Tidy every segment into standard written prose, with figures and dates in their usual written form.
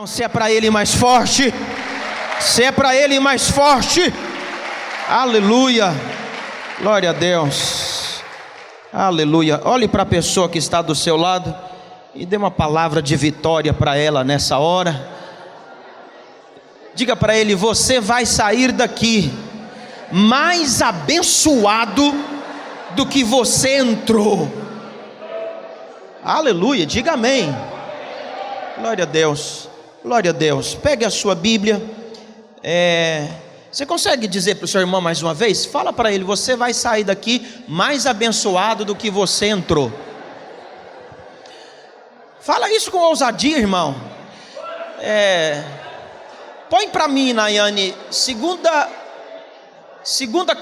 Se é para Ele mais forte, se é para Ele mais forte, aleluia, glória a Deus, aleluia. Olhe para a pessoa que está do seu lado e dê uma palavra de vitória para ela nessa hora. Diga para ele: você vai sair daqui mais abençoado do que você entrou. Aleluia, diga amém. Glória a Deus, glória a Deus. Pegue a sua Bíblia. Você consegue dizer para o seu irmão mais uma vez? Fala para ele: você vai sair daqui mais abençoado do que você entrou. Fala isso com ousadia, irmão. Põe para mim, Nayane, segunda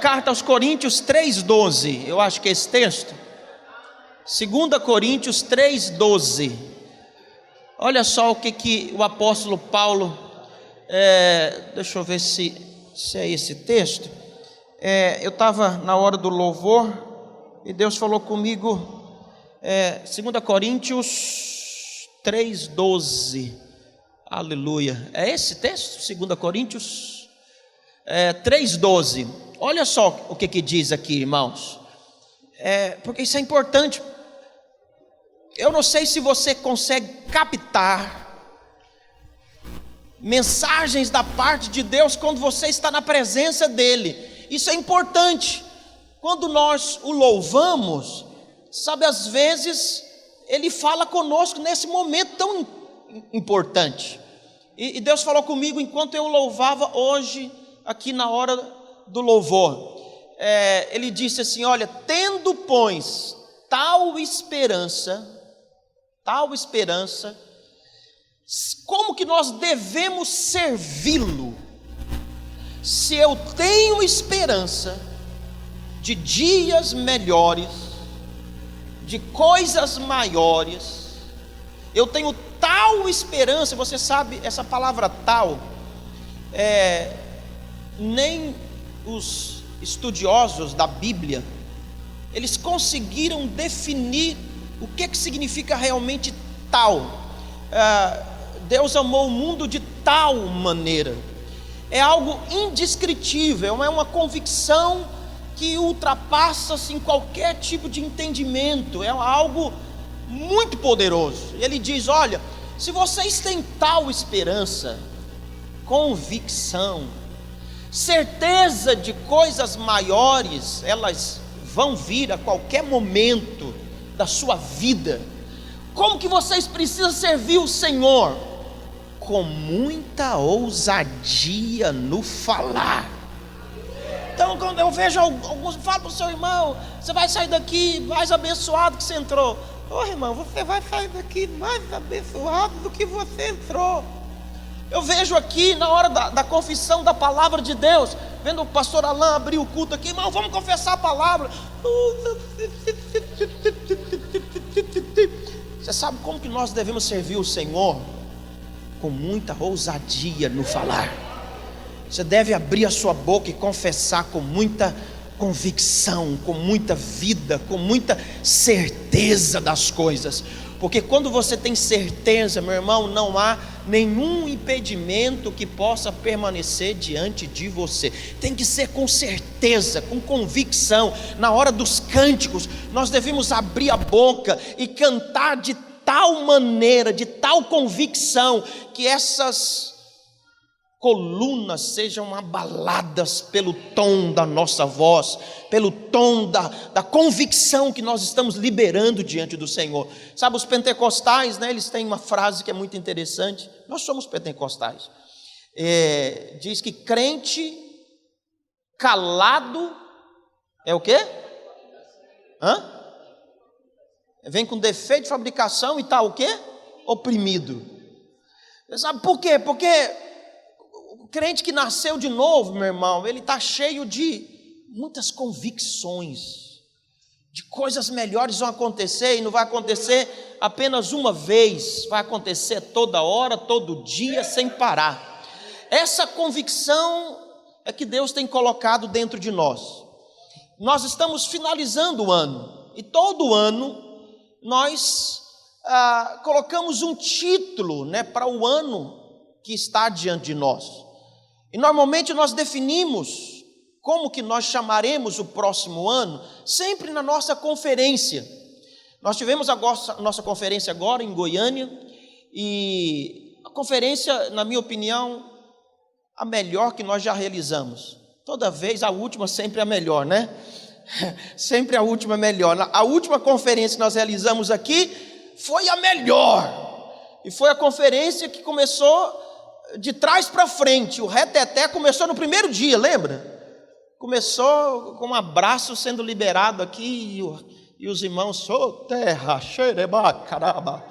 carta aos Coríntios 3:12. Eu acho que é esse texto. 2 Coríntios 3:12. Olha só o que o apóstolo Paulo, deixa eu ver se é esse texto. Eu estava na hora do louvor e Deus falou comigo, 2 Coríntios 3:12, aleluia. É esse texto, 2 Coríntios 3:12. Olha só o que diz aqui, irmãos, porque isso é importante. Eu não sei se você consegue captar mensagens da parte de Deus quando você está na presença dEle. Isso é importante. Quando nós o louvamos, sabe, às vezes Ele fala conosco nesse momento tão importante. E Deus falou comigo enquanto eu louvava hoje, aqui na hora do louvor. Ele disse assim: olha, tendo, pois, tal esperança, como que nós devemos servi-lo? Se eu tenho esperança de dias melhores, de coisas maiores, eu tenho tal esperança. Você sabe, essa palavra tal, nem os estudiosos da Bíblia, eles conseguiram definir o que significa realmente tal. Deus amou o mundo de tal maneira. É algo indescritível, é uma convicção que ultrapassa assim, qualquer tipo de entendimento. É algo muito poderoso. Ele diz: olha, se vocês têm tal esperança, convicção, certeza de coisas maiores, elas vão vir a qualquer momento da sua vida. Como que vocês precisam servir o Senhor? Com muita ousadia no falar. Então, quando eu vejo alguns, fala para o seu irmão: você vai sair daqui mais abençoado que você entrou. Ô irmão, você vai sair daqui mais abençoado do que você entrou. Eu vejo aqui na hora da confissão da palavra de Deus, vendo o pastor Alain abrir o culto aqui: irmão, vamos confessar a palavra. Você sabe como que nós devemos servir o Senhor? Com muita ousadia no falar. Você deve abrir a sua boca e confessar com muita convicção, com muita vida, com muita certeza das coisas. Porque quando você tem certeza, meu irmão, não há nenhum impedimento que possa permanecer diante de você. Tem que ser com certeza, com convicção. Na hora dos cânticos, nós devemos abrir a boca e cantar de tal maneira, de tal convicção, que essas colunas sejam abaladas pelo tom da nossa voz, pelo tom da convicção que nós estamos liberando diante do Senhor. Sabe, os pentecostais, né, eles têm uma frase que é muito interessante. Nós somos pentecostais. Diz que crente calado é o quê? Vem com defeito de fabricação e está o quê? Oprimido. Você sabe por quê? Porque o crente que nasceu de novo, meu irmão, ele está cheio de muitas convicções, de coisas melhores vão acontecer, e não vai acontecer apenas uma vez, vai acontecer toda hora, todo dia, sem parar. Essa convicção é que Deus tem colocado dentro de nós. Nós estamos finalizando o ano, e todo ano nós colocamos um título, né, para o ano que está diante de nós. E normalmente nós definimos como que nós chamaremos o próximo ano, sempre na nossa conferência. Nós tivemos a nossa conferência agora em Goiânia, e a conferência, na minha opinião, a melhor que nós já realizamos. Toda vez a última sempre é a melhor, né? Sempre a última é melhor. A última conferência que nós realizamos aqui foi a melhor. E foi a conferência que começou de trás para frente. O reteté começou no primeiro dia, lembra? Começou com um abraço sendo liberado aqui, e os irmãos, terra, xereba, caraba,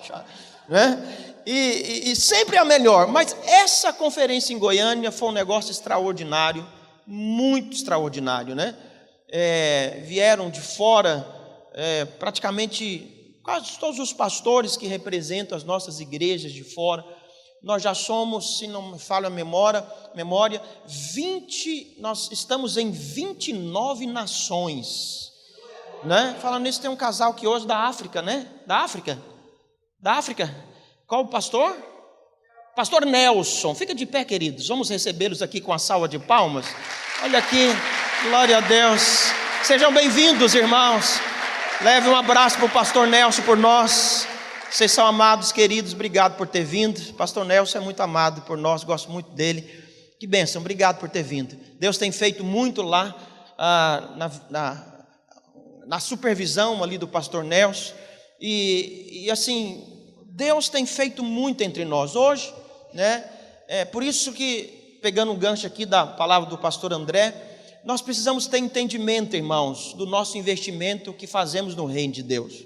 né? E sempre a melhor. Mas essa conferência em Goiânia foi um negócio extraordinário, muito extraordinário, né? Vieram de fora praticamente quase todos os pastores que representam as nossas igrejas de fora. Nós já somos, se não me falha a memória, 20, nós estamos em 29 nações, né? Falando nisso, tem um casal aqui hoje da África, né? Da África. Qual o pastor? Pastor Nelson. Fica de pé, queridos. Vamos recebê-los aqui com a salva de palmas. Olha aqui, glória a Deus. Sejam bem-vindos, irmãos. Leve um abraço para o pastor Nelson por nós. Vocês são amados, queridos, obrigado por ter vindo. Pastor Nelson é muito amado por nós, gosto muito dele. Que bênção, obrigado por ter vindo. Deus tem feito muito lá na supervisão ali do pastor Nelson. E assim, Deus tem feito muito entre nós hoje, né? Por isso que, pegando um gancho aqui da palavra do pastor André, nós precisamos ter entendimento, irmãos, do nosso investimento que fazemos no reino de Deus.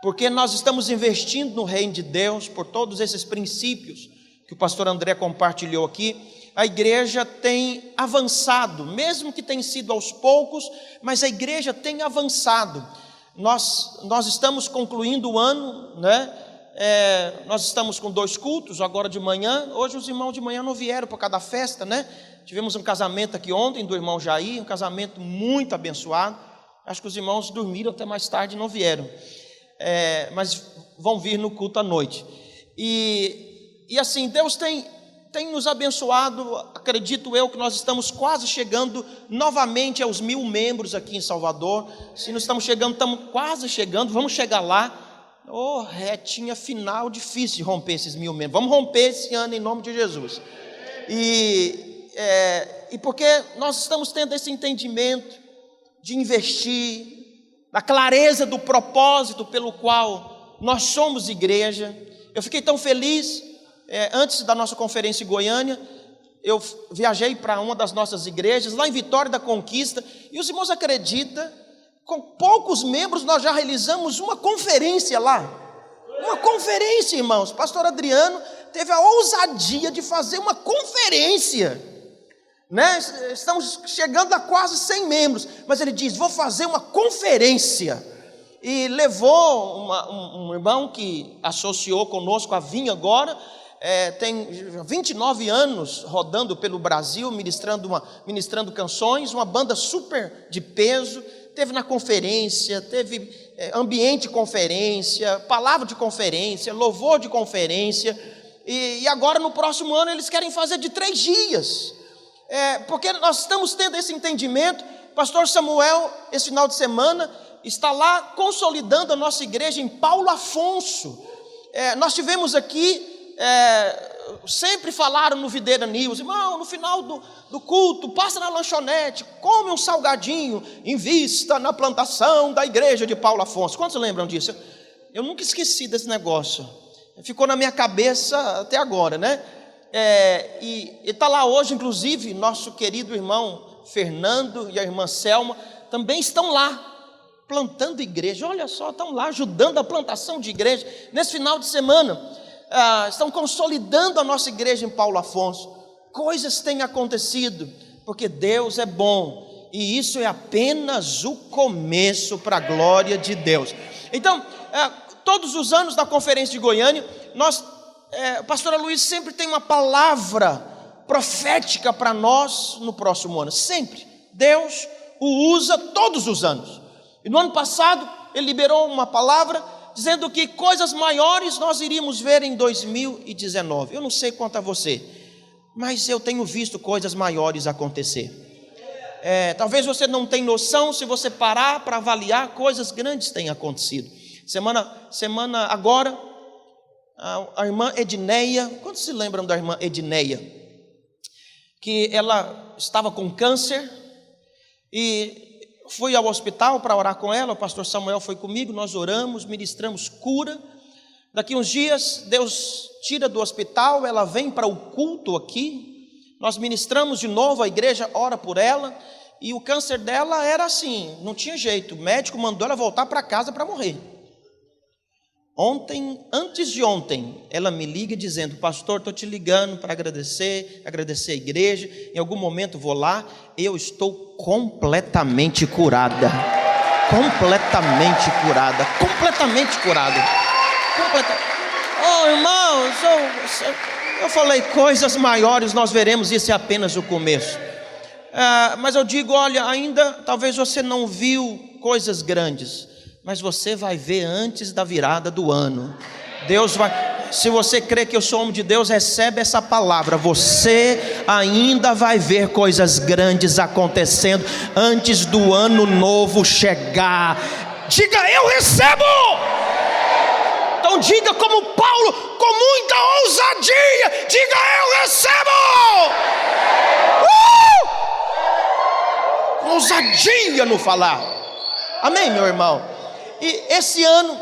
Porque nós estamos investindo no reino de Deus por todos esses princípios que o pastor André compartilhou aqui. A igreja tem avançado, mesmo que tenha sido aos poucos, mas a igreja tem avançado. Nós estamos concluindo o ano, né? Nós estamos com 2 cultos agora de manhã. Hoje os irmãos de manhã não vieram por causa da festa, né? Tivemos um casamento aqui ontem do irmão Jair, um casamento muito abençoado. Acho que os irmãos dormiram até mais tarde e não vieram. Mas vão vir no culto à noite. E assim, Deus tem nos abençoado. Acredito eu que nós estamos quase chegando novamente aos 1000 membros aqui em Salvador. Se não estamos chegando, estamos quase chegando, vamos chegar lá. Retinha final, difícil de romper esses 1000 membros. Vamos romper esse ano em nome de Jesus. E porque nós estamos tendo esse entendimento de investir na clareza do propósito pelo qual nós somos igreja. Eu fiquei tão feliz, antes da nossa conferência em Goiânia, eu viajei para uma das nossas igrejas, lá em Vitória da Conquista, e os irmãos acreditam, com poucos membros nós já realizamos uma conferência lá. Uma conferência, irmãos. Pastor Adriano teve a ousadia de fazer uma conferência, né? Estamos chegando a quase 100 membros, mas ele diz, vou fazer uma conferência, e levou um irmão que associou conosco a vir agora, tem 29 anos rodando pelo Brasil, ministrando canções, uma banda super de peso, teve na conferência, teve ambiente de conferência, palavra de conferência, louvor de conferência, e agora no próximo ano eles querem fazer de 3 dias, porque nós estamos tendo esse entendimento. Pastor Samuel, esse final de semana, está lá consolidando a nossa igreja em Paulo Afonso. Nós tivemos aqui, sempre falaram no Videira News, irmão, no final do culto, passa na lanchonete, come um salgadinho, invista na plantação da igreja de Paulo Afonso. Quantos lembram disso? Eu nunca esqueci desse negócio, ficou na minha cabeça até agora, né? E está lá hoje, inclusive, nosso querido irmão Fernando e a irmã Selma também estão lá, plantando igreja. Olha só, estão lá ajudando a plantação de igreja. Nesse final de semana, estão consolidando a nossa igreja em Paulo Afonso. Coisas têm acontecido, porque Deus é bom, e isso é apenas o começo para a glória de Deus. Então, todos os anos da conferência de Goiânia, a pastora Luiz sempre tem uma palavra profética para nós no próximo ano, sempre. Deus o usa todos os anos. E no ano passado ele liberou uma palavra dizendo que coisas maiores nós iríamos ver em 2019. Eu não sei quanto a você, mas eu tenho visto coisas maiores acontecer. Talvez você não tenha noção, se você parar para avaliar, coisas grandes têm acontecido. Semana agora, a irmã Edneia, quantos se lembram da irmã Edneia? Que ela estava com câncer e fui ao hospital para orar com ela, o pastor Samuel foi comigo, nós oramos, ministramos cura. Daqui uns dias, Deus tira do hospital, ela vem para o culto aqui, nós ministramos de novo, a igreja ora por ela, e o câncer dela era assim, não tinha jeito, o médico mandou ela voltar para casa para morrer. Antes de ontem, ela me liga dizendo: pastor, estou te ligando para agradecer a igreja, em algum momento vou lá, eu estou completamente curada. Oh, irmãos, eu falei, coisas maiores nós veremos, isso é apenas o começo. Mas eu digo, olha, ainda talvez você não viu coisas grandes, mas você vai ver antes da virada do ano. Deus vai, se você crê que eu sou homem de Deus, recebe essa palavra, você ainda vai ver coisas grandes acontecendo antes do ano novo chegar. Diga, eu recebo! Então diga como Paulo, com muita ousadia, diga, eu recebo! Ousadia no falar. Amém, meu irmão? E esse ano,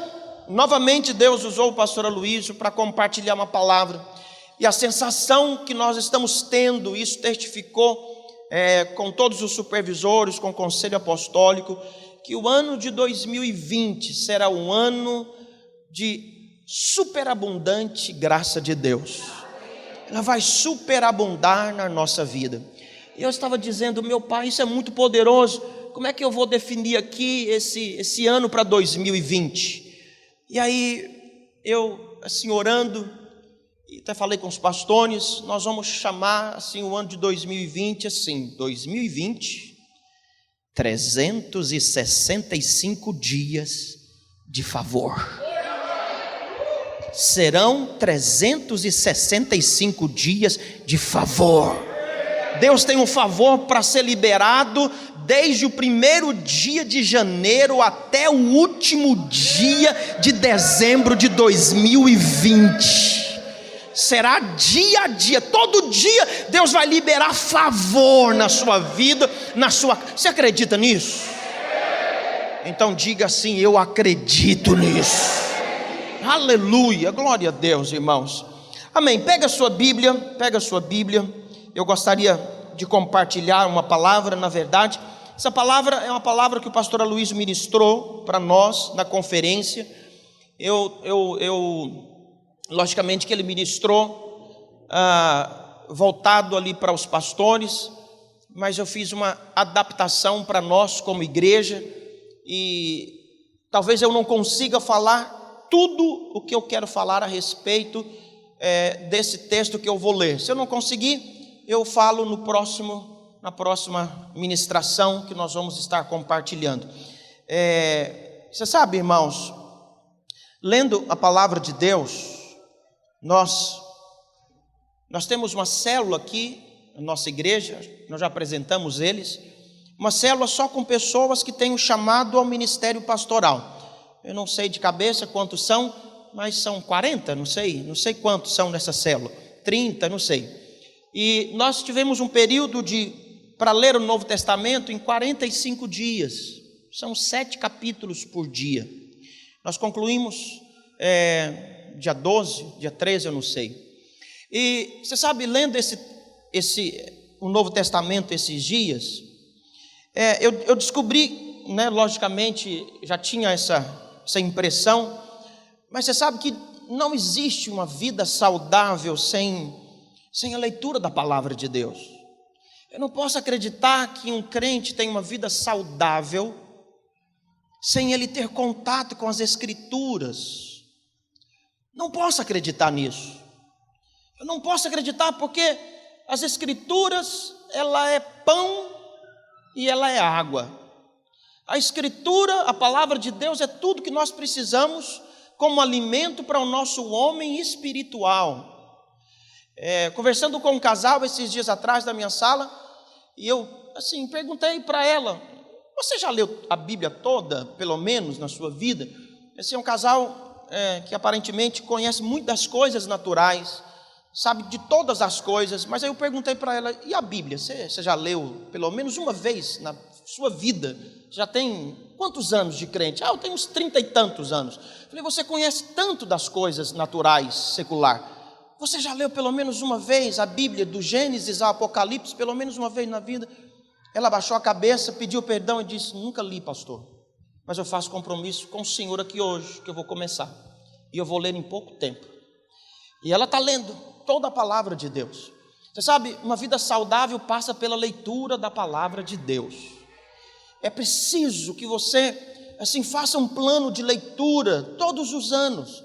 novamente Deus usou o pastor Aloysio para compartilhar uma palavra, e a sensação que nós estamos tendo, isso testificou com todos os supervisores, com o conselho apostólico, que o ano de 2020 será um ano de superabundante graça de Deus. Ela vai superabundar na nossa vida. Eu estava dizendo, meu pai, isso é muito poderoso, como é que eu vou definir aqui esse ano para 2020? E aí, eu assim orando, e até falei com os pastores, nós vamos chamar assim o ano de 2020, assim, 2020, 365 dias de favor. Serão 365 dias de favor. Deus tem um favor para ser liberado desde o primeiro dia de janeiro até o último dia de dezembro de 2020. Será dia a dia, todo dia Deus vai liberar favor na sua vida, Você acredita nisso? Então diga assim, eu acredito nisso. Aleluia, glória a Deus, irmãos. Amém, pega a sua Bíblia. Eu gostaria de compartilhar uma palavra, na verdade, essa palavra é uma palavra que o pastor Aloysio ministrou para nós na conferência. Logicamente que ele ministrou voltado ali para os pastores, mas eu fiz uma adaptação para nós como igreja, e talvez eu não consiga falar tudo o que eu quero falar a respeito desse texto que eu vou ler. Se eu não conseguir, eu falo na próxima ministração que nós vamos estar compartilhando. Você sabe, irmãos, lendo a palavra de Deus, nós temos uma célula aqui na nossa igreja, nós já apresentamos eles, uma célula só com pessoas que têm o chamado ao ministério pastoral. Eu não sei de cabeça quantos são, mas são 40, não sei quantos são nessa célula, 30, não sei. E nós tivemos um período para ler o Novo Testamento em 45 dias, são 7 capítulos por dia. Nós concluímos dia 12, dia 13, eu não sei. E você sabe, lendo o Novo Testamento esses dias, eu descobri, né, logicamente já tinha essa impressão, mas você sabe que não existe uma vida saudável sem a leitura da palavra de Deus. Eu não posso acreditar que um crente tem uma vida saudável sem ele ter contato com as Escrituras. Não posso acreditar nisso. Eu não posso acreditar porque as Escrituras, ela é pão e ela é água. A Escritura, a palavra de Deus, é tudo que nós precisamos como alimento para o nosso homem espiritual. Conversando com um casal esses dias atrás na minha sala, e eu assim perguntei para ela: você já leu a Bíblia toda, pelo menos na sua vida? Esse é um casal que aparentemente conhece muitas coisas naturais, sabe de todas as coisas, mas aí eu perguntei para ela: e a Bíblia? Você já leu pelo menos uma vez na sua vida? Já tem quantos anos de crente? Eu tenho uns 30 e tantos anos. Falei: você conhece tanto das coisas naturais, secular, você já leu pelo menos uma vez a Bíblia, do Gênesis ao Apocalipse, pelo menos uma vez na vida? Ela abaixou a cabeça, pediu perdão e disse: nunca li, pastor, mas eu faço compromisso com o Senhor aqui hoje, que eu vou começar, e eu vou ler em pouco tempo. E ela está lendo toda a palavra de Deus. Você sabe, uma vida saudável passa pela leitura da palavra de Deus. É preciso que você assim faça um plano de leitura todos os anos.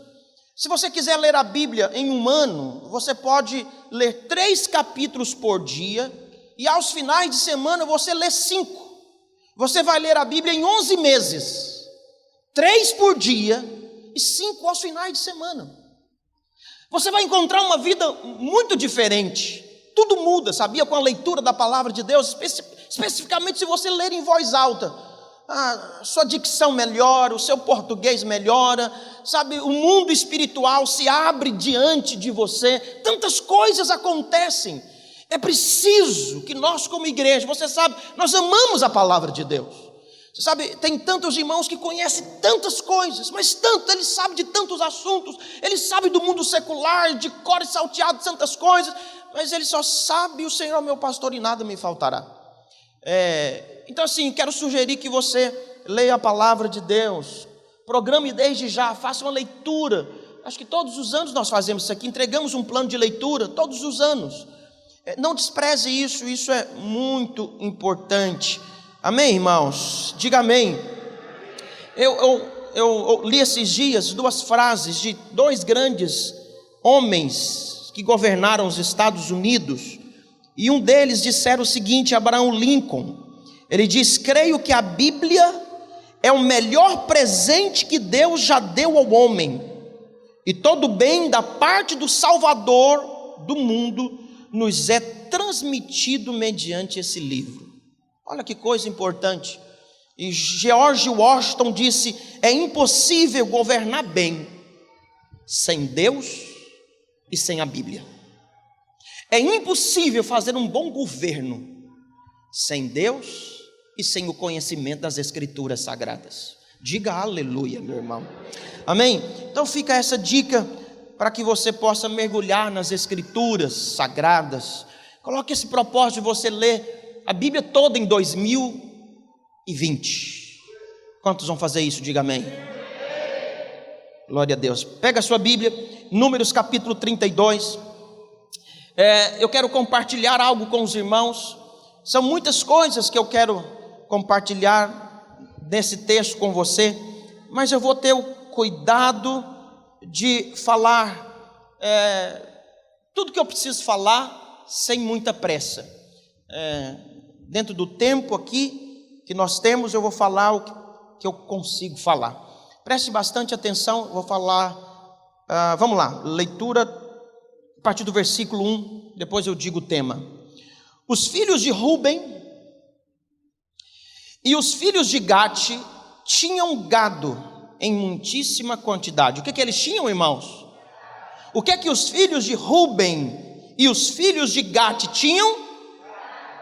Se você quiser ler a Bíblia em um ano, você pode ler 3 capítulos por dia, e aos finais de semana você lê 5. Você vai ler a Bíblia em 11 meses, 3 por dia e 5 aos finais de semana. Você vai encontrar uma vida muito diferente. Tudo muda, sabia? Com a leitura da palavra de Deus, especificamente se você ler em voz alta. A sua dicção melhora, o seu português melhora, sabe? O mundo espiritual se abre diante de você. Tantas coisas acontecem. É preciso que nós, como igreja, você sabe, nós amamos a palavra de Deus. Você sabe, tem tantos irmãos que conhecem tantas coisas, mas tanto, eles sabem de tantos assuntos, eles sabem do mundo secular, de cor e salteado, de tantas coisas, mas eles só sabem: o Senhor é meu pastor e nada me faltará. Então assim, quero sugerir que você leia a palavra de Deus, programe desde já, faça uma leitura. Acho que todos os anos nós fazemos isso aqui, entregamos um plano de leitura todos os anos. Não despreze isso, isso é muito importante. Amém, irmãos? Diga amém. Eu li esses dias 2 frases de 2 grandes homens que governaram os Estados Unidos, e um deles disseram o seguinte: Abraham Lincoln. Ele diz: creio que a Bíblia é o melhor presente que Deus já deu ao homem, e todo bem da parte do Salvador do mundo nos é transmitido mediante esse livro. Olha que coisa importante. E George Washington disse: é impossível governar bem sem Deus e sem a Bíblia. É impossível fazer um bom governo sem Deus e sem o conhecimento das Escrituras Sagradas. Diga aleluia, meu irmão. Amém? Então fica essa dica para que você possa mergulhar nas Escrituras Sagradas. Coloque esse propósito de você ler a Bíblia toda em 2020. Quantos vão fazer isso? Diga amém. Glória a Deus. Pega a sua Bíblia, Números capítulo 32. Eu quero compartilhar algo com os irmãos. São muitas coisas que eu quero compartilhar nesse texto com você, mas eu vou ter o cuidado de falar tudo que eu preciso falar sem muita pressa. Dentro do tempo aqui que nós temos, eu vou falar o que eu consigo falar. Preste bastante atenção, eu vou falar, vamos lá, leitura a partir do versículo 1, depois eu digo o tema. Os filhos de Ruben e os filhos de Gade tinham gado em muitíssima quantidade. O que eles tinham, irmãos? O que os filhos de Ruben e os filhos de Gade tinham?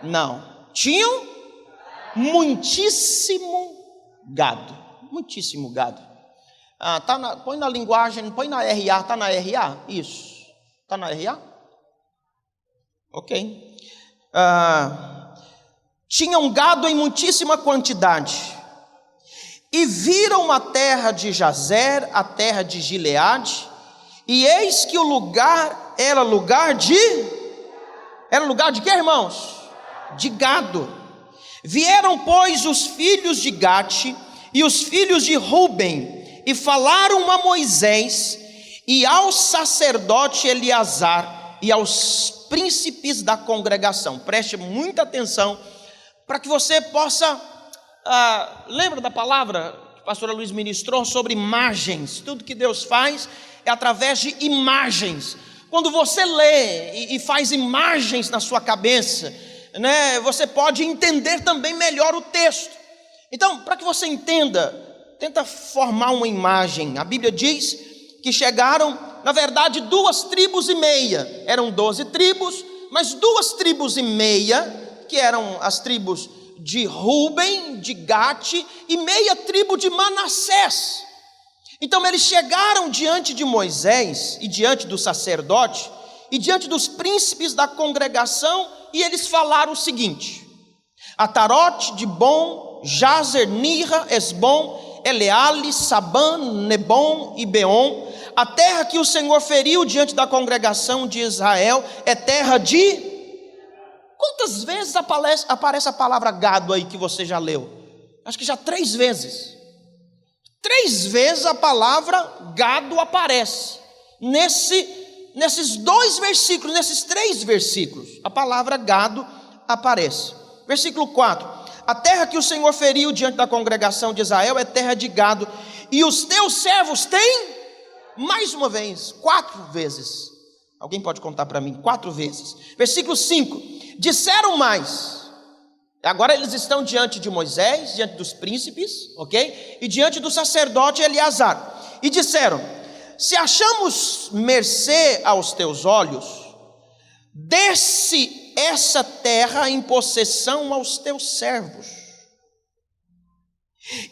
Não, tinham muitíssimo gado. Muitíssimo gado. Põe na linguagem, põe na RA, está na RA? Isso. Está na RA? Ok. Tinham gado em muitíssima quantidade, e viram a terra de Jazer, a terra de Gileade, e eis que o lugar era lugar de quê, irmãos? De gado. Vieram, pois, os filhos de Gade e os filhos de Ruben, e falaram a Moisés e ao sacerdote Eleazar e aos príncipes da congregação. Preste muita atenção para que você possa, lembra da palavra pastora Luiz ministrou sobre imagens. Tudo que Deus faz é através de imagens. Quando você lê e faz imagens na sua cabeça, né, você pode entender também melhor o texto. Então, para que você entenda, tenta formar uma imagem. A Bíblia diz que chegaram, na verdade, 2,5 tribos. Eram 12 tribos, mas 2,5 tribos, que eram as tribos de Ruben, de Gate, e meia tribo de Manassés. Então eles chegaram diante de Moisés, e diante do sacerdote, e diante dos príncipes da congregação, e eles falaram o seguinte: Atarote, Dibon, Jazer, Nirra, Esbom, Eleale, Sabã, Nebom e Beon, a terra que o Senhor feriu diante da congregação de Israel é terra de... Quantas vezes aparece a palavra gado aí que você já leu? Acho que já 3 vezes. 3 vezes a palavra gado aparece nesses 2 versículos, nesses 3 versículos, a palavra gado aparece. Versículo 4: a terra que o Senhor feriu diante da congregação de Israel é terra de gado, e os teus servos têm, mais uma vez, 4 vezes. Alguém pode contar para mim? 4 vezes. Versículo 5: disseram mais. Agora eles estão diante de Moisés, diante dos príncipes, ok? E diante do sacerdote Eleazar. E disseram: se achamos mercê aos teus olhos, desce essa terra em possessão aos teus servos,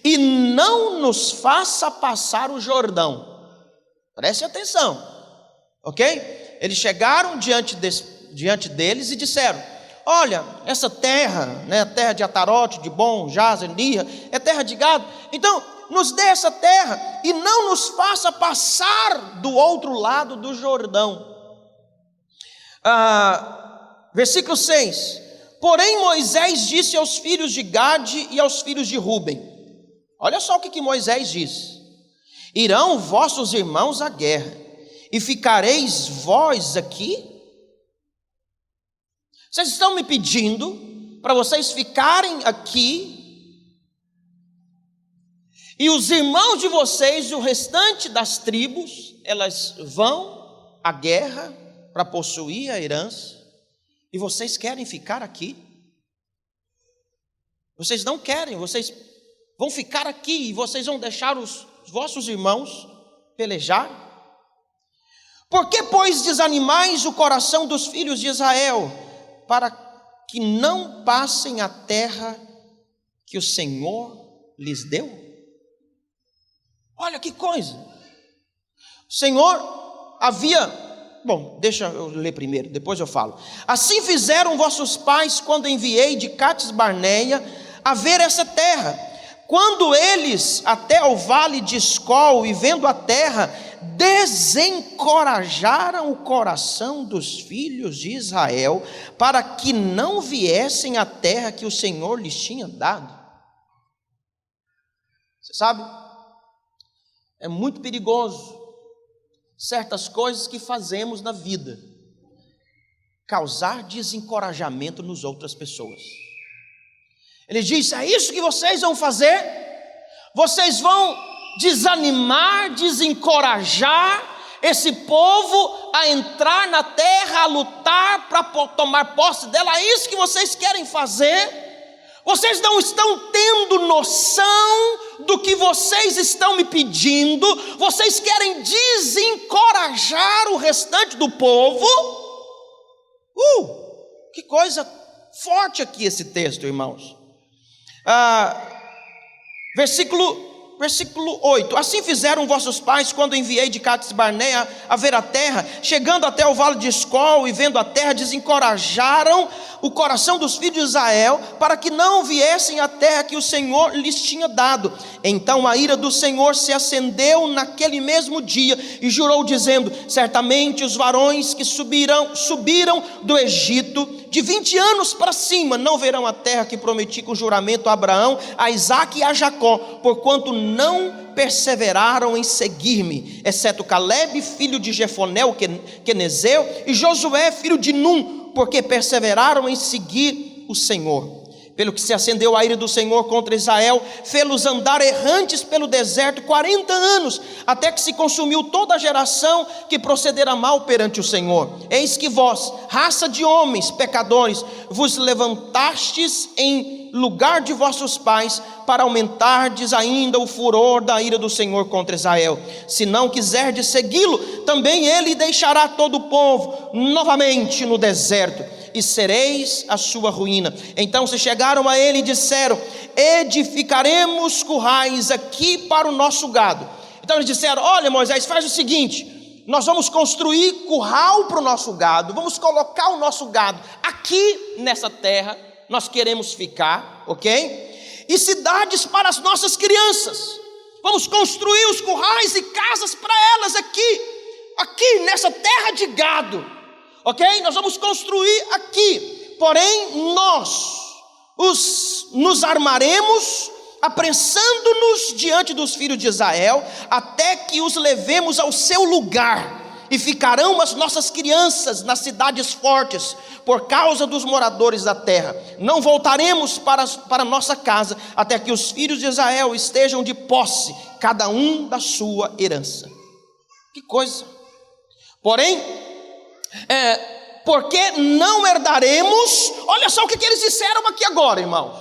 e não nos faça passar o Jordão. Preste atenção, ok? Eles chegaram diante deles e disseram: olha, essa terra, né, a terra de Atarote, de Bom, Jazer, Nirra, é terra de gado. Então, nos dê essa terra e não nos faça passar do outro lado do Jordão. Versículo 6: porém Moisés disse aos filhos de Gade e aos filhos de Ruben. Olha só o que Moisés diz: irão vossos irmãos à guerra, e ficareis vós aqui? Vocês estão me pedindo para vocês ficarem aqui, e os irmãos de vocês e o restante das tribos, elas vão à guerra para possuir a herança, e vocês querem ficar aqui? Vocês não querem, vocês vão ficar aqui, e vocês vão deixar os vossos irmãos pelejar? Por que, pois, desanimais o coração dos filhos de Israel, para que não passem a terra que o Senhor lhes deu? Olha que coisa! O Senhor havia... Bom, deixa eu ler primeiro, depois eu falo. Assim fizeram vossos pais quando enviei de Cades Barneia a ver essa terra. Quando eles até ao vale de Escol, e vendo a terra, desencorajaram o coração dos filhos de Israel, para que não viessem à terra que o Senhor lhes tinha dado. Você sabe, é muito perigoso certas coisas que fazemos na vida causar desencorajamento nas outras pessoas. Ele diz: é isso que vocês vão fazer? Vocês vão desanimar, desencorajar esse povo a entrar na terra, a lutar para tomar posse dela? É isso que vocês querem fazer? Vocês não estão tendo noção do que vocês estão me pedindo? Vocês querem desencorajar o restante do povo? Que coisa forte aqui esse texto, irmãos. Versículo 8: assim fizeram vossos pais quando enviei de Cades Barneia a ver a terra, chegando até o vale de Escol e vendo a terra, desencorajaram o coração dos filhos de Israel, para que não viessem à terra que o Senhor lhes tinha dado. Então a ira do Senhor se acendeu naquele mesmo dia, e jurou dizendo: certamente os varões que subiram do Egito de 20 anos para cima não verão a terra que prometi com juramento a Abraão, a Isaque e a Jacó, porquanto não perseveraram em seguir-me, exceto Caleb, filho de Jefoné, o quenezeu, e Josué, filho de Num, porque perseveraram em seguir o Senhor. pelo que se acendeu a ira do Senhor contra Israel, fê-los andar errantes pelo deserto 40 anos, até que se consumiu toda a geração que procedera mal perante o Senhor. Eis que vós, raça de homens pecadores, vos levantastes em lugar de vossos pais, para aumentardes ainda o furor da ira do Senhor contra Israel. Se não quiserdes segui-lo, também ele deixará todo o povo novamente no deserto, e sereis a sua ruína. Então se chegaram a ele e disseram: edificaremos currais aqui para o nosso gado. Então eles disseram: olha, Moisés, faz o seguinte, nós vamos construir curral para o nosso gado, vamos colocar o nosso gado aqui nessa terra, nós queremos ficar, ok? E cidades para as nossas crianças, vamos construir os currais e casas para elas aqui nessa terra de gado. Ok? Nós vamos construir aqui, porém nós nos armaremos, apressando-nos diante dos filhos de Israel, até que os levemos ao seu lugar, e ficarão as nossas crianças nas cidades fortes, por causa dos moradores da terra. Não voltaremos para nossa casa, até que os filhos de Israel estejam de posse, cada um da sua herança. Que coisa! Porém, porque não herdaremos, olha só o que eles disseram aqui agora, irmãos,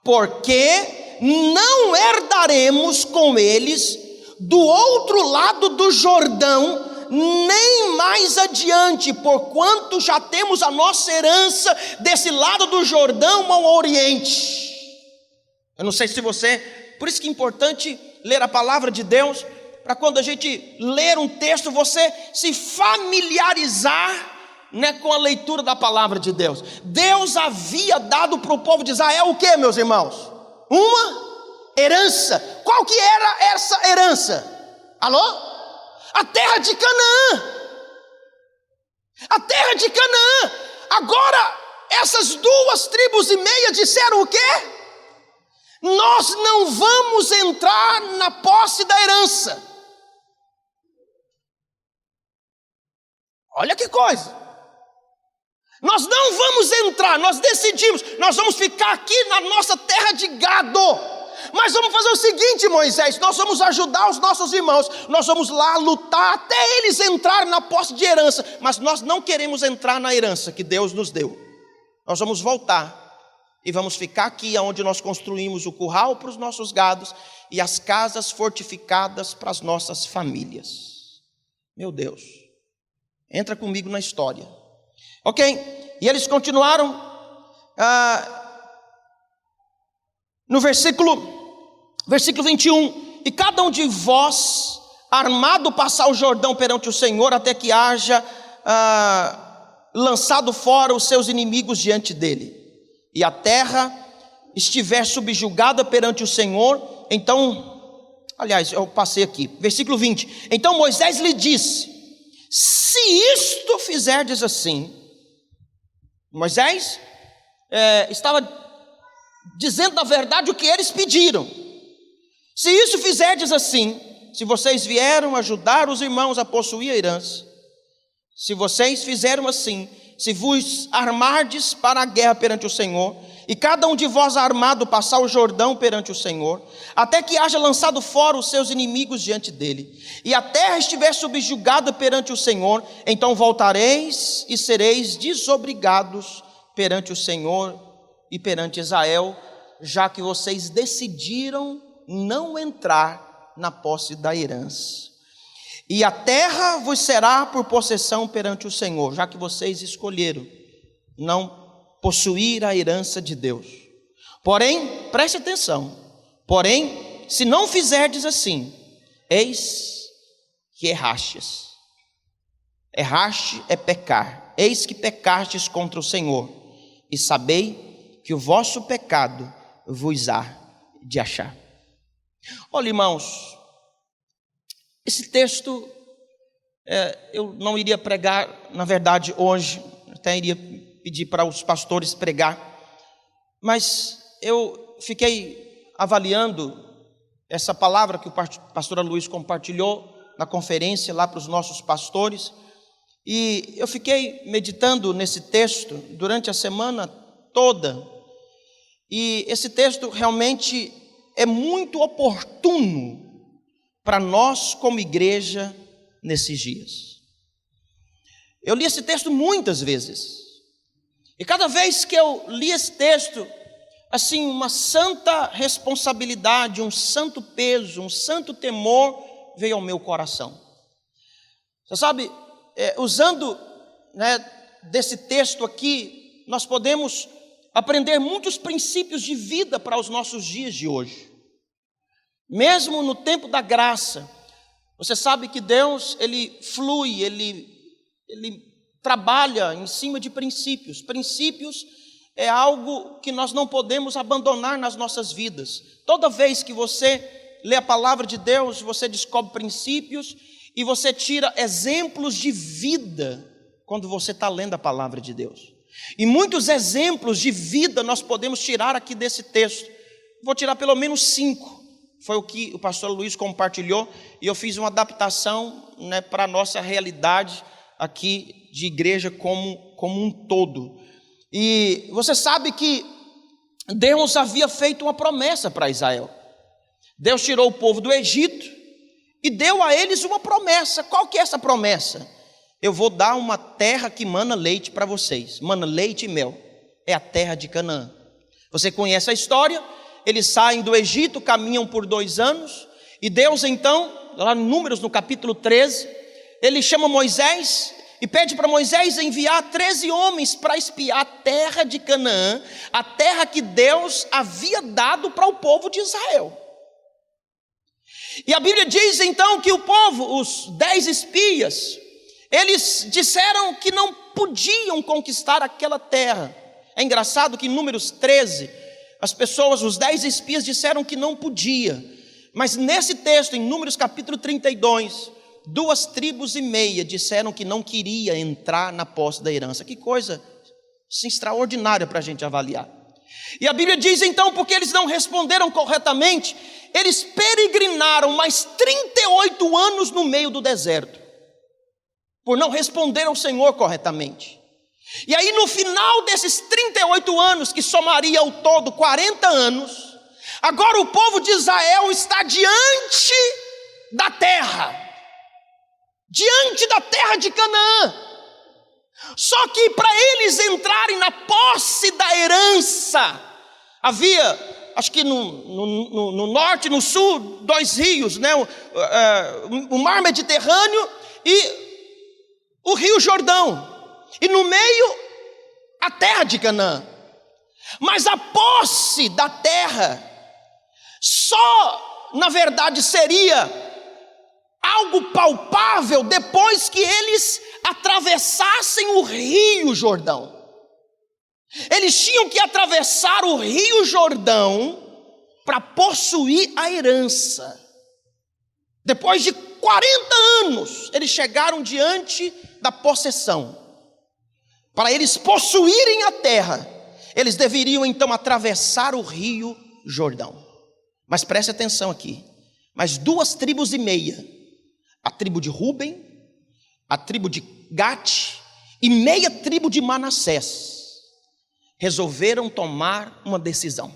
porque não herdaremos com eles do outro lado do Jordão, nem mais adiante, porquanto já temos a nossa herança desse lado do Jordão ao oriente. Eu não sei se você, por isso que é importante ler a palavra de Deus, para quando a gente ler um texto, você se familiarizar, com a leitura da palavra de Deus. Deus havia dado para o povo de Israel o que, meus irmãos? Uma herança. Qual que era essa herança? Alô? A terra de Canaã. A terra de Canaã. Agora, essas 2,5 tribos disseram o quê? Nós não vamos entrar na posse da herança. Olha que coisa, nós não vamos entrar, nós decidimos, nós vamos ficar aqui na nossa terra de gado, mas vamos fazer o seguinte, Moisés, nós vamos ajudar os nossos irmãos, nós vamos lá lutar até eles entrarem na posse de herança, mas nós não queremos entrar na herança que Deus nos deu, nós vamos voltar e vamos ficar aqui onde nós construímos o curral para os nossos gados e as casas fortificadas para as nossas famílias. Meu Deus, entra comigo na história, ok? E eles continuaram, no versículo 21, e cada um de vós, armado, passar o Jordão perante o Senhor, até que haja lançado fora os seus inimigos diante dele, e a terra estiver subjugada perante o Senhor. Então, aliás, eu passei aqui, versículo 20, então Moisés lhe disse: se isto fizerdes assim, Moisés estava dizendo na verdade o que eles pediram. Se isso fizerdes assim, se vocês vieram ajudar os irmãos a possuir a herança, se vocês fizeram assim, se vos armardes para a guerra perante o Senhor, e cada um de vós armado passar o Jordão perante o Senhor, até que haja lançado fora os seus inimigos diante dele, e a terra estiver subjugada perante o Senhor, então voltareis e sereis desobrigados perante o Senhor e perante Israel, já que vocês decidiram não entrar na posse da herança. E a terra vos será por possessão perante o Senhor, já que vocês escolheram não possuir a herança de Deus. Porém, preste atenção, porém, se não fizerdes assim, eis que errastes. Erraste é pecar, eis que pecastes contra o Senhor, e sabei que o vosso pecado vos há de achar. Olha, irmãos, esse texto eu não iria pregar, na verdade, hoje, até iria pedir para os pastores pregar, mas eu fiquei avaliando essa palavra que o pastor Luiz compartilhou na conferência lá para os nossos pastores, e eu fiquei meditando nesse texto durante a semana toda, E esse texto realmente é muito oportuno para nós como igreja nesses dias. Eu li esse texto muitas vezes. E cada vez que eu li esse texto, assim, uma santa responsabilidade, um santo peso, um santo temor veio ao meu coração. Você sabe, usando, desse texto aqui, nós podemos aprender muitos princípios de vida para os nossos dias de hoje. Mesmo no tempo da graça, você sabe que Deus, Ele flui, Ele trabalha em cima de princípios. Princípios é algo que nós não podemos abandonar nas nossas vidas. Toda vez que você lê a palavra de Deus, você descobre princípios e você tira exemplos de vida quando você está lendo a palavra de Deus. E muitos exemplos de vida nós podemos tirar aqui desse texto. Vou tirar pelo menos 5. Foi o que o pastor Luiz compartilhou e eu fiz uma adaptação, para a nossa realidade aqui de igreja como um todo. E você sabe que Deus havia feito uma promessa para Israel. Deus tirou o povo do Egito e deu a eles uma promessa. Qual que é essa promessa? Eu vou dar uma terra que mana leite para vocês. Mana leite e mel. É a terra de Canaã. Você conhece a história? Eles saem do Egito, caminham por 2 anos. E Deus então, lá em Números, no capítulo 13, Ele chama Moisés e pede para Moisés enviar 13 homens para espiar a terra de Canaã, a terra que Deus havia dado para o povo de Israel. E a Bíblia diz então que o povo, os 10 espias, eles disseram que não podiam conquistar aquela terra. É engraçado que em Números 13, as pessoas, os 10 espias disseram que não podia. Mas nesse texto, em Números capítulo 32, 2,5 tribos disseram que não queria entrar na posse da herança. Que coisa extraordinária para a gente avaliar. E a Bíblia diz então, porque eles não responderam corretamente, eles peregrinaram mais 38 anos no meio do deserto, por não responder ao Senhor corretamente. E aí no final desses 38 anos, que somaria ao todo 40 anos, agora o povo de Israel está diante da terra de Canaã. Só que para eles entrarem na posse da herança, havia, acho que no norte e no sul, 2 rios, o mar Mediterrâneo e o rio Jordão, e no meio a terra de Canaã. Mas a posse da terra só, na verdade, seria algo palpável depois que eles atravessassem o rio Jordão. Eles tinham que atravessar o rio Jordão para possuir a herança. Depois de 40 anos, eles chegaram diante da possessão. Para eles possuírem a terra, eles deveriam então atravessar o rio Jordão. Mas preste atenção aqui, mas 2,5 tribos, a tribo de Ruben, a tribo de Gade e meia tribo de Manassés, resolveram tomar uma decisão.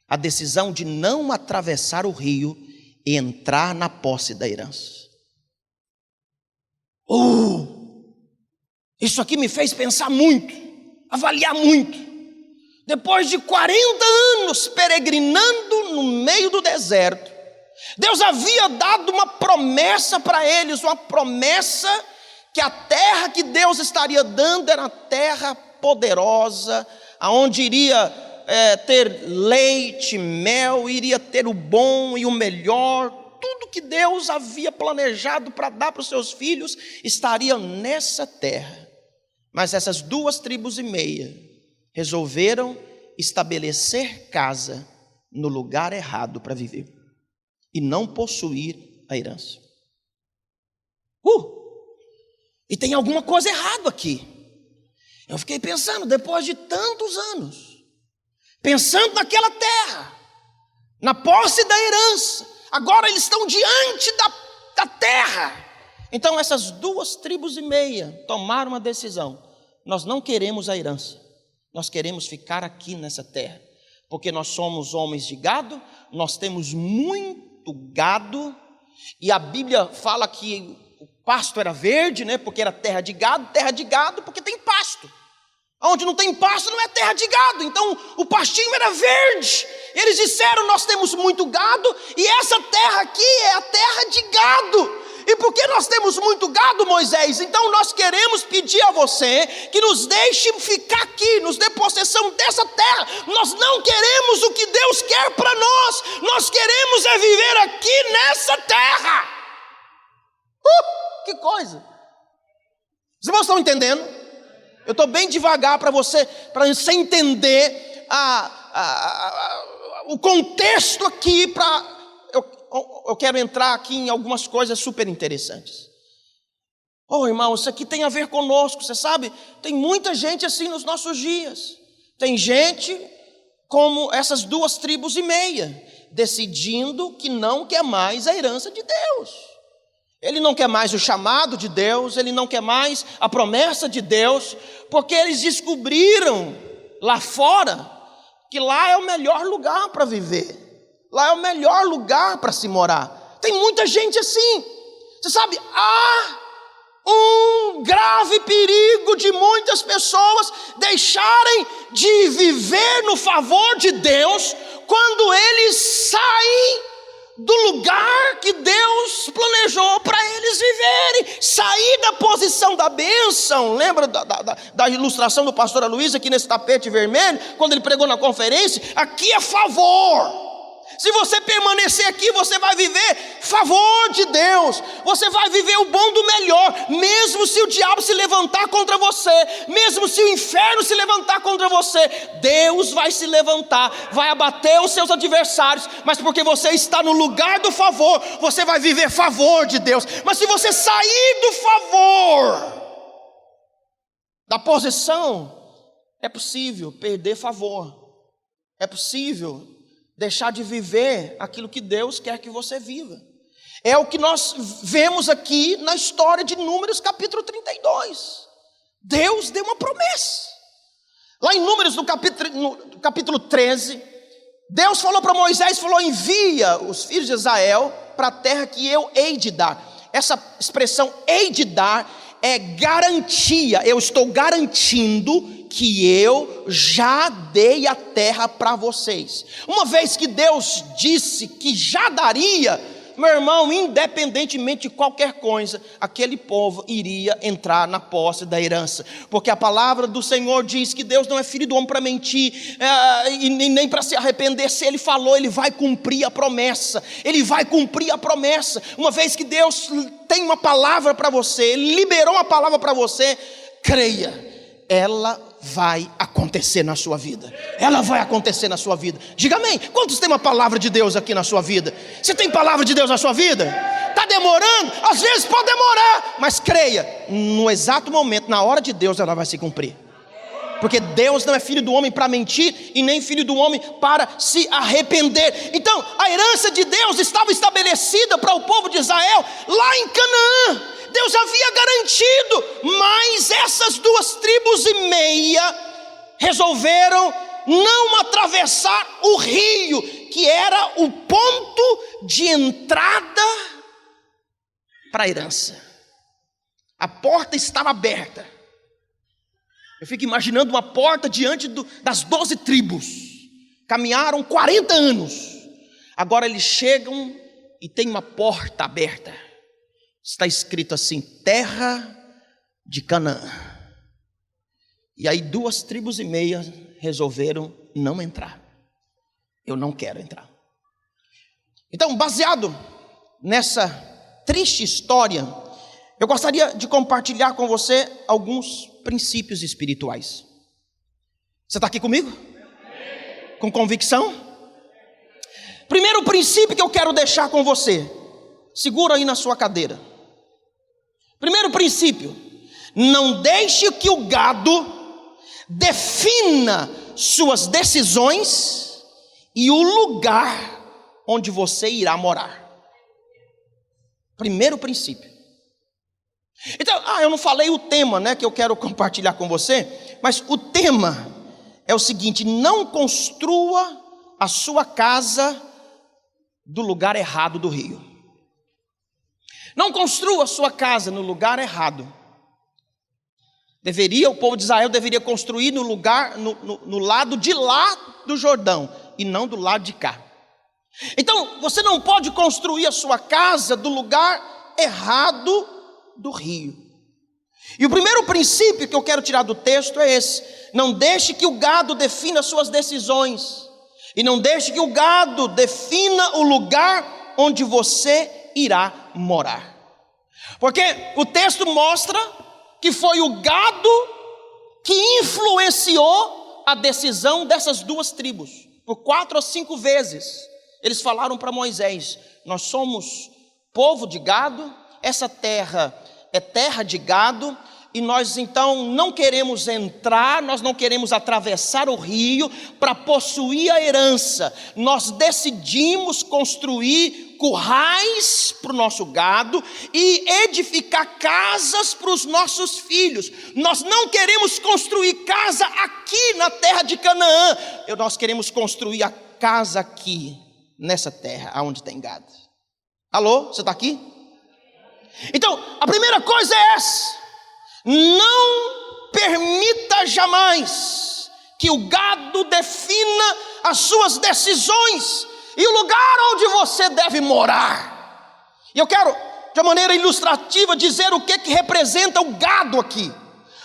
A decisão de não atravessar o rio e entrar na posse da herança. Isso aqui me fez pensar muito, avaliar muito. Depois de 40 anos peregrinando no meio do deserto, Deus havia dado uma promessa para eles, uma promessa que a terra que Deus estaria dando era uma terra poderosa, aonde iria ter leite, mel, iria ter o bom e o melhor. Tudo que Deus havia planejado para dar para os seus filhos estaria nessa terra. Mas essas 2,5 tribos resolveram estabelecer casa no lugar errado para viver e não possuir a herança. E tem alguma coisa errada aqui. Eu fiquei pensando, depois de tantos anos, pensando naquela terra, na posse da herança, agora eles estão diante da terra. Então essas 2,5 tribos tomaram uma decisão: nós não queremos a herança, Nós queremos ficar aqui nessa terra, porque nós somos homens de gado, nós temos muito gado, e a Bíblia fala que o pasto era verde, né? Porque era terra de gado porque tem pasto. Onde não tem pasto não é terra de gado, então o pastinho era verde. Eles disseram: nós temos muito gado e essa terra aqui é a terra de gado. E porque nós temos muito gado, Moisés, então nós queremos pedir a você que nos deixe ficar aqui, nos dê possessão dessa terra. Nós não queremos o que Deus quer para nós queremos é viver aqui nessa terra. Que coisa! Os irmãos estão entendendo? Eu estou bem devagar para você entender o contexto aqui. Eu quero entrar aqui em algumas coisas super interessantes. Irmão, isso aqui tem a ver conosco, você sabe? Tem muita gente assim nos nossos dias. Tem gente como essas 2,5 tribos, decidindo que não quer mais a herança de Deus. Ele não quer mais o chamado de Deus, ele não quer mais a promessa de Deus, porque eles descobriram lá fora que lá é o melhor lugar para viver, lá é o melhor lugar para se morar. Tem muita gente assim, você sabe, há um grave perigo de muitas pessoas deixarem de viver no favor de Deus quando eles saem do lugar que Deus planejou para eles viverem, sair da posição da bênção. Lembra da ilustração do pastor Aloysio aqui nesse tapete vermelho, quando ele pregou na conferência? Aqui é favor. Se você permanecer aqui, você vai viver favor de Deus, você vai viver o bom do melhor, mesmo se o diabo se levantar contra você, mesmo se o inferno se levantar contra você, Deus vai se levantar, vai abater os seus adversários, mas porque você está no lugar do favor, você vai viver favor de Deus. Mas se você sair do favor, da posição, é possível perder favor, é possível deixar de viver aquilo que Deus quer que você viva. É o que nós vemos aqui na história de Números capítulo 32. Deus deu uma promessa. Lá em Números no capítulo 13, Deus falou para Moisés, falou: envia os filhos de Israel para a terra que eu hei de dar. Essa expressão hei de dar é garantia, eu estou garantindo que eu já dei a terra para vocês. Uma vez que Deus disse que já daria, meu irmão, independentemente de qualquer coisa, aquele povo iria entrar na posse da herança, porque a palavra do Senhor diz que Deus não é filho do homem para mentir, e nem para se arrepender. Se Ele falou, Ele vai cumprir a promessa, Ele vai cumprir a promessa. Uma vez que Deus tem uma palavra para você, Ele liberou uma palavra para você, creia, ela vai acontecer na sua vida. Ela vai acontecer na sua vida. Diga amém. Quantos tem uma palavra de Deus aqui na sua vida? Você tem palavra de Deus na sua vida? Está demorando? Às vezes pode demorar, mas creia, no exato momento, na hora de Deus, ela vai se cumprir. Porque Deus não é filho do homem para mentir, e nem filho do homem para se arrepender. Então a herança de Deus estava estabelecida para o povo de Israel lá em Canaã. Deus havia garantido, mas essas 2,5 tribos resolveram não atravessar o rio, que era o ponto de entrada para a herança. A porta estava aberta. Eu fico imaginando uma porta diante das 12 tribos. Caminharam 40 anos. Agora eles chegam e tem uma porta aberta. Está escrito assim: terra de Canaã. E aí 2,5 tribos resolveram não entrar. Eu não quero entrar. Então, baseado nessa triste história, eu gostaria de compartilhar com você alguns princípios espirituais. Você está aqui comigo? Com convicção? Primeiro princípio que eu quero deixar com você, segura aí na sua cadeira. Primeiro princípio: não deixe que o gado defina suas decisões e o lugar onde você irá morar. Primeiro princípio. Então, eu não falei o tema, que eu quero compartilhar com você, mas o tema é o seguinte: não construa a sua casa do lugar errado do rio. Não construa a sua casa no lugar errado. O povo de Israel deveria construir no lugar, no lado de lá do Jordão, e não do lado de cá. Então, você não pode construir a sua casa do lugar errado do rio. E o primeiro princípio que eu quero tirar do texto é esse: não deixe que o gado defina suas decisões, e não deixe que o gado defina o lugar onde você irá morar. Porque o texto mostra que foi o gado que influenciou a decisão dessas duas tribos. Por 4 ou 5 vezes eles falaram para Moisés: nós somos povo de gado, essa terra é terra de gado, e nós então não queremos entrar, nós não queremos atravessar o rio para possuir a herança. Nós decidimos construir currais para o nosso gado e edificar casas para os nossos filhos. Nós não queremos construir casa aqui na terra de Canaã, nós queremos construir a casa aqui, nessa terra onde tem gado. Alô, você está aqui? Então, a primeira coisa é essa: não permita jamais que o gado defina as suas decisões e o lugar onde você deve morar. E eu quero, de uma maneira ilustrativa, dizer o que representa o gado aqui.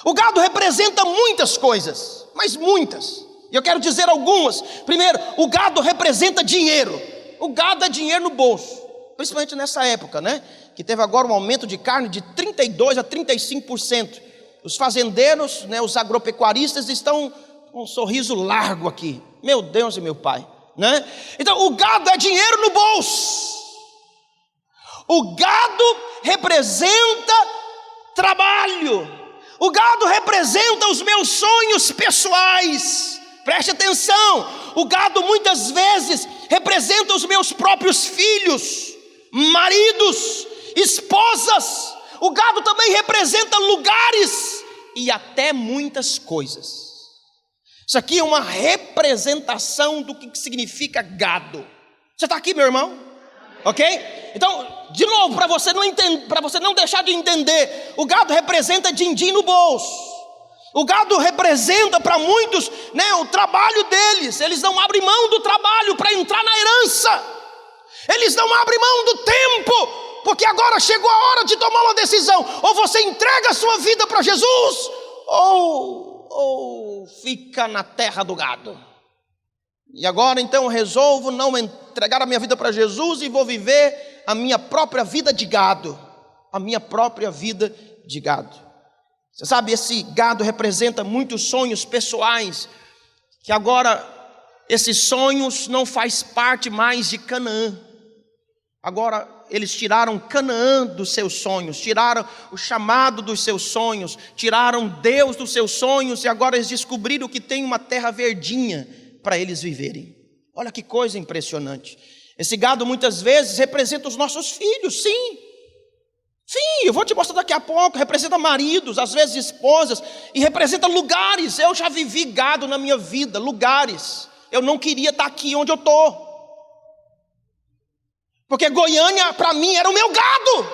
O gado representa muitas coisas, mas muitas. E eu quero dizer algumas. Primeiro, o gado representa dinheiro. O gado é dinheiro no bolso, principalmente nessa época, né? Que teve agora um aumento de carne de 32% a 35%. Os fazendeiros, né, os agropecuaristas estão com um sorriso largo aqui. Meu Deus e meu Pai, né? Então o gado é dinheiro no bolso. O gado representa trabalho. O gado representa os meus sonhos pessoais. Preste atenção, o gado muitas vezes representa os meus próprios filhos, maridos, esposas. O gado também representa lugares e até muitas coisas. Isso aqui é uma representação do que significa gado. Você está aqui, meu irmão? Ok? Então, de novo, para você não deixar de entender, o gado representa din-din no bolso. O gado representa para muitos, né, o trabalho deles. Eles não abrem mão do trabalho para entrar na herança. Eles não abrem mão do tempo, porque agora chegou a hora de tomar uma decisão: ou você entrega a sua vida para Jesus, ou fica na terra do gado. E agora então eu resolvo não entregar a minha vida para Jesus e vou viver a minha própria vida de gado. A minha própria vida de gado. Você sabe, esse gado representa muitos sonhos pessoais, que agora esses sonhos não faz parte mais de Canaã. Agora eles tiraram Canaã dos seus sonhos, tiraram o chamado dos seus sonhos, tiraram Deus dos seus sonhos, e agora eles descobriram que tem uma terra verdinha para eles viverem. Olha que coisa impressionante. Esse gado muitas vezes representa os nossos filhos, sim. Sim, eu vou te mostrar daqui a pouco. Representa maridos, às vezes esposas, e representa lugares. Eu já vivi gado na minha vida, lugares. Eu não queria estar aqui onde eu estou, porque Goiânia para mim era o meu gado.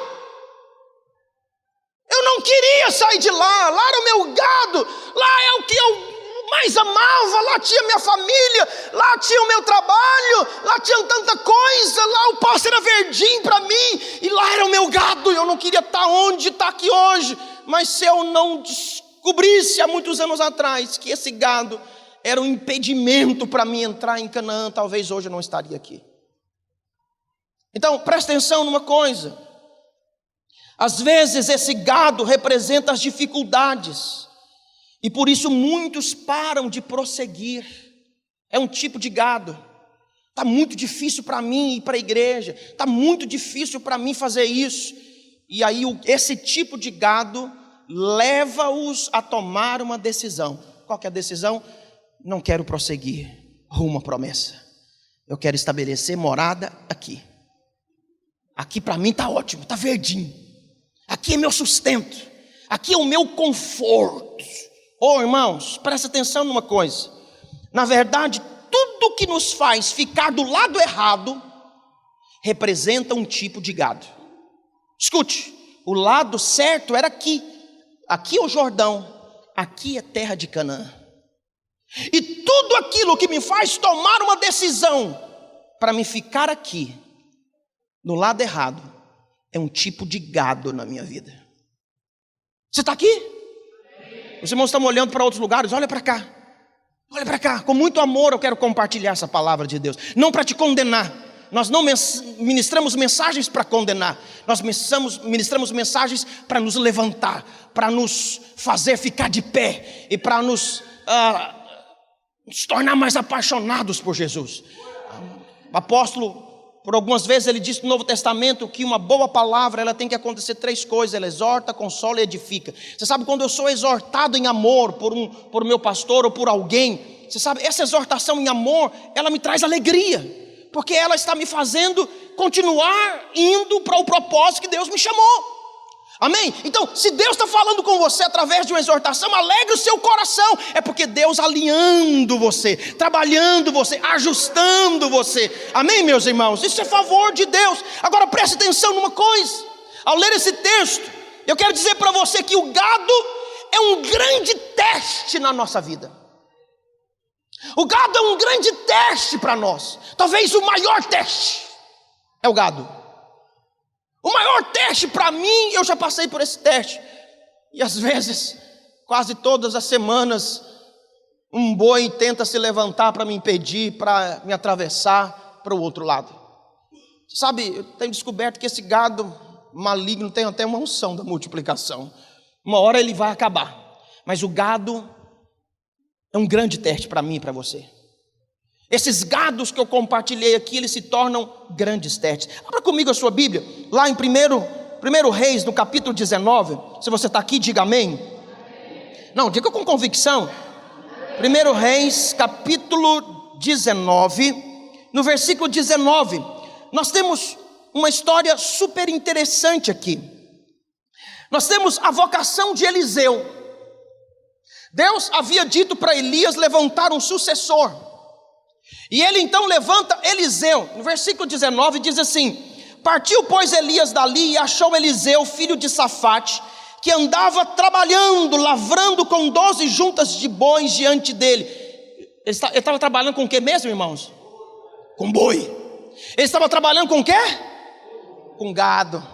Eu não queria sair de lá, lá era o meu gado, lá é o que eu mais amava, lá tinha minha família, lá tinha o meu trabalho, lá tinha tanta coisa, lá o pasto era verdinho para mim, e lá era o meu gado. Eu não queria estar onde está aqui hoje. Mas se eu não descobrisse há muitos anos atrás que esse gado era um impedimento para mim entrar em Canaã, talvez hoje eu não estaria aqui. Então presta atenção numa coisa: às vezes esse gado representa as dificuldades, e por isso muitos param de prosseguir. É um tipo de gado: está muito difícil para mim ir para a igreja, está muito difícil para mim fazer isso. E aí esse tipo de gado leva-os a tomar uma decisão. Qual que é a decisão? Não quero prosseguir rumo à promessa, eu quero estabelecer morada aqui. Aqui para mim está ótimo, está verdinho. Aqui é meu sustento, aqui é o meu conforto. Irmãos, presta atenção numa coisa: Na verdade, tudo que nos faz ficar do lado errado representa um tipo de gado. Escute, o lado certo era aqui. Aqui é o Jordão, aqui é terra de Canaã. E tudo aquilo que me faz tomar uma decisão para me ficar aqui, no lado errado, é um tipo de gado na minha vida. Você está aqui? Os irmãos estão olhando para outros lugares, olha para cá. Olha para cá, com muito amor eu quero compartilhar essa palavra de Deus. Não para te condenar. Nós não ministramos mensagens para condenar. Nós ministramos mensagens para nos levantar, para nos fazer ficar de pé e para nos tornar mais apaixonados por Jesus. O apóstolo, por algumas vezes, ele disse no Novo Testamento que uma boa palavra, ela tem que acontecer 3 coisas: ela exorta, consola e edifica. Você sabe, quando eu sou exortado em amor por meu pastor ou por alguém, você sabe, essa exortação em amor, ela me traz alegria, porque ela está me fazendo continuar indo para o propósito que Deus me chamou. Amém? Então, se Deus está falando com você através de uma exortação, alegre o seu coração. É porque Deus alinhando você, trabalhando você, ajustando você. Amém, meus irmãos? Isso é favor de Deus. Agora preste atenção numa coisa. Ao ler esse texto, eu quero dizer para você que o gado é um grande teste na nossa vida. O gado é um grande teste para nós. Talvez o maior teste é o gado. O maior teste para mim, eu já passei por esse teste. E às vezes, quase todas as semanas, um boi tenta se levantar para me impedir, para me atravessar para o outro lado. Sabe, eu tenho descoberto que esse gado maligno tem até uma unção da multiplicação. Uma hora ele vai acabar. Mas o gado é um grande teste para mim e para você. Esses gados que eu compartilhei aqui, eles se tornam grandes testes. Abra comigo a sua Bíblia, lá em 1 Reis, no capítulo 19. Se você está aqui, diga amém. Não, diga com convicção. 1 Reis, capítulo 19, no versículo 19. Nós temos uma história super interessante aqui. Nós temos a vocação de Eliseu. Deus havia dito para Elias levantar um sucessor. E ele então levanta Eliseu. No versículo 19 diz assim: partiu pois Elias dali e achou Eliseu, filho de Safate, que andava trabalhando, lavrando com 12 juntas de bois diante dele. Ele estava trabalhando com o que mesmo, irmãos? Com boi. Ele estava trabalhando com o quê? Com gado.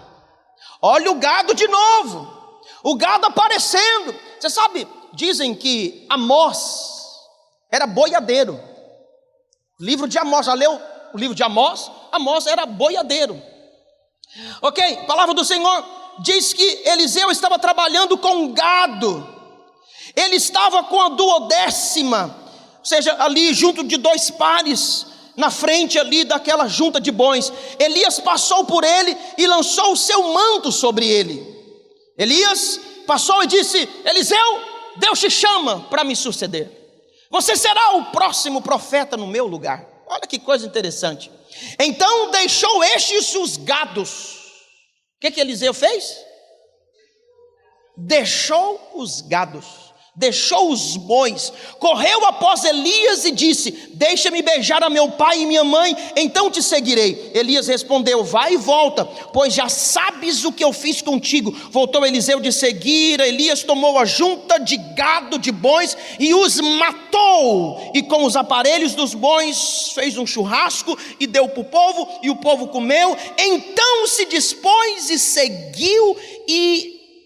Olha o gado de novo. O gado aparecendo. Você sabe, dizem que Amós era boiadeiro. Livro de Amós, já leu o livro de Amós? Amós era boiadeiro. Ok, palavra do Senhor diz que Eliseu estava trabalhando com gado. Ele estava com a 12ª, ou seja, ali junto de 2 pares, na frente ali daquela junta de bois. Elias passou por ele e lançou o seu manto sobre ele. Elias passou e disse: Eliseu, Deus te chama para me suceder. Você será o próximo profeta no meu lugar. Olha que coisa interessante. Então deixou estes os gados. O que Eliseu fez? Deixou os gados, deixou os bois, correu após Elias e disse: deixa-me beijar a meu pai e minha mãe, então te seguirei. Elias respondeu: vai e volta, pois já sabes o que eu fiz contigo. Voltou Eliseu de seguir. Elias tomou a junta de gado, de bois, e os matou, e com os aparelhos dos bois fez um churrasco e deu para o povo, e o povo comeu. Então se dispôs e seguiu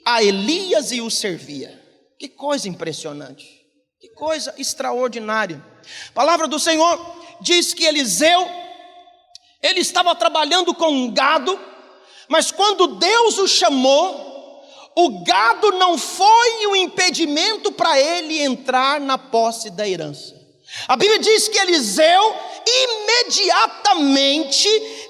a Elias e o servia. Que coisa impressionante, que coisa extraordinária. A palavra do Senhor diz que Eliseu, ele estava trabalhando com um gado, mas quando Deus o chamou, o gado não foi um impedimento para ele entrar na posse da herança. A Bíblia diz que Eliseu, imediatamente,